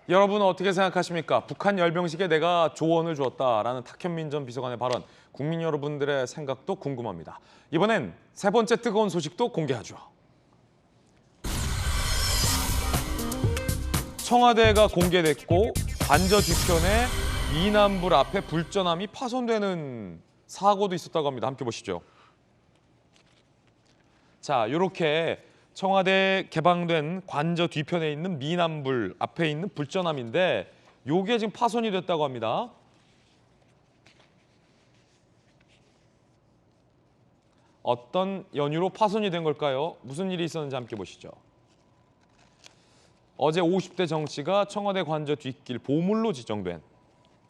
여러분은 어떻게 생각하십니까? 북한 열병식에 내가 조언을 주었다라는 탁현민 전 비서관의 발언, 국민 여러분들의 생각도 궁금합니다. 이번엔 세 번째 뜨거운 소식도 공개하죠. 청와대가 공개됐고 관저 뒤편에 미남불 앞에 불전함이 파손되는 사고도 있었다고 합니다. 함께 보시죠. 자, 이렇게 청와대 개방된 관저 뒤편에 있는 미남불 앞에 있는 불전함인데 요게 지금 파손이 됐다고 합니다. 어떤 연유로 파손이 된 걸까요? 무슨 일이 있었는지 함께 보시죠. 어제 50대 정 씨가 청와대 관저 뒷길 보물로 지정된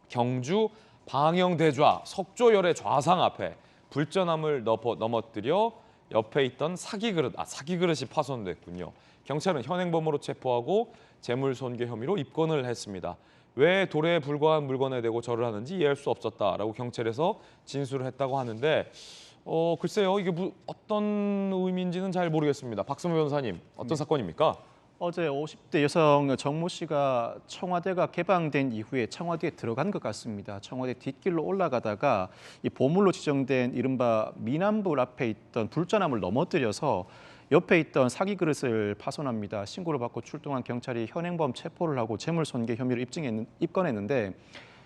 경주 방영대좌 석조열의 좌상 앞에 불전함을 넘어뜨려 옆에 있던 사기그릇이 파손됐군요. 경찰은 현행범으로 체포하고 재물손괴 혐의로 입건을 했습니다. 왜 도래에 불과한 물건에 대고 절을 하는지 이해할 수 없었다라고 경찰에서 진술을 했다고 하는데 글쎄요, 이게 어떤 의미인지는 잘 모르겠습니다. 박승무 변호사님, 어떤 사건입니까? 어제 50대 여성 정모 씨가 청와대가 개방된 이후에 청와대에 들어간 것 같습니다. 청와대 뒷길로 올라가다가 이 보물로 지정된 이른바 미남불 앞에 있던 불전함을 넘어뜨려서 옆에 있던 사기 그릇을 파손합니다. 신고를 받고 출동한 경찰이 현행범 체포를 하고 재물손괴 혐의로 입건했는데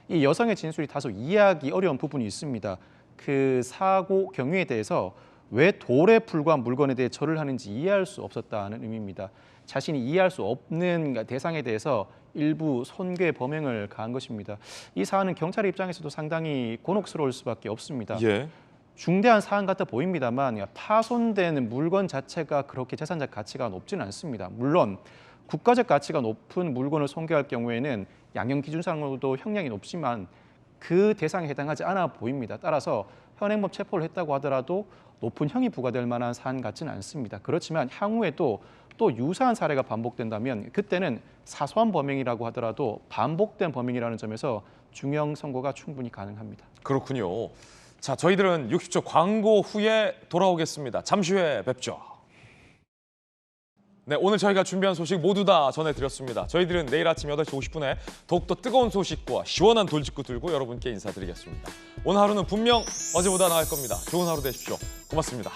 이 여성의 진술이 다소 이해하기 어려운 부분이 있습니다. 그 사고 경위에 대해서 왜 돌에 불과한 물건에 대해 절을 하는지 이해할 수 없었다는 의미입니다. 자신이 이해할 수 없는 대상에 대해서 일부 손괴 범행을 가한 것입니다. 이 사안은 경찰의 입장에서도 상당히 곤혹스러울 수밖에 없습니다. 중대한 사안 같아 보입니다만 파손되는 물건 자체가 그렇게 재산적 가치가 높지는 않습니다. 물론 국가적 가치가 높은 물건을 손괴할 경우에는 양형 기준상으로도 형량이 높지만 그 대상에 해당하지 않아 보입니다. 따라서 현행범 체포를 했다고 하더라도 높은 형이 부과될 만한 사안 같지는 않습니다. 그렇지만 향후에도 또 유사한 사례가 반복된다면 그때는 사소한 범행이라고 하더라도 반복된 범행이라는 점에서 중형 선고가 충분히 가능합니다. 그렇군요. 자, 저희들은 60초 광고 후에 돌아오겠습니다. 잠시 후에 뵙죠. 네, 오늘 저희가 준비한 소식 모두 다 전해드렸습니다. 저희들은 내일 아침 8시 50분에 더욱더 뜨거운 소식과 시원한 돌직구 들고 여러분께 인사드리겠습니다. 오늘 하루는 분명 어제보다 나을 겁니다. 좋은 하루 되십시오. 고맙습니다.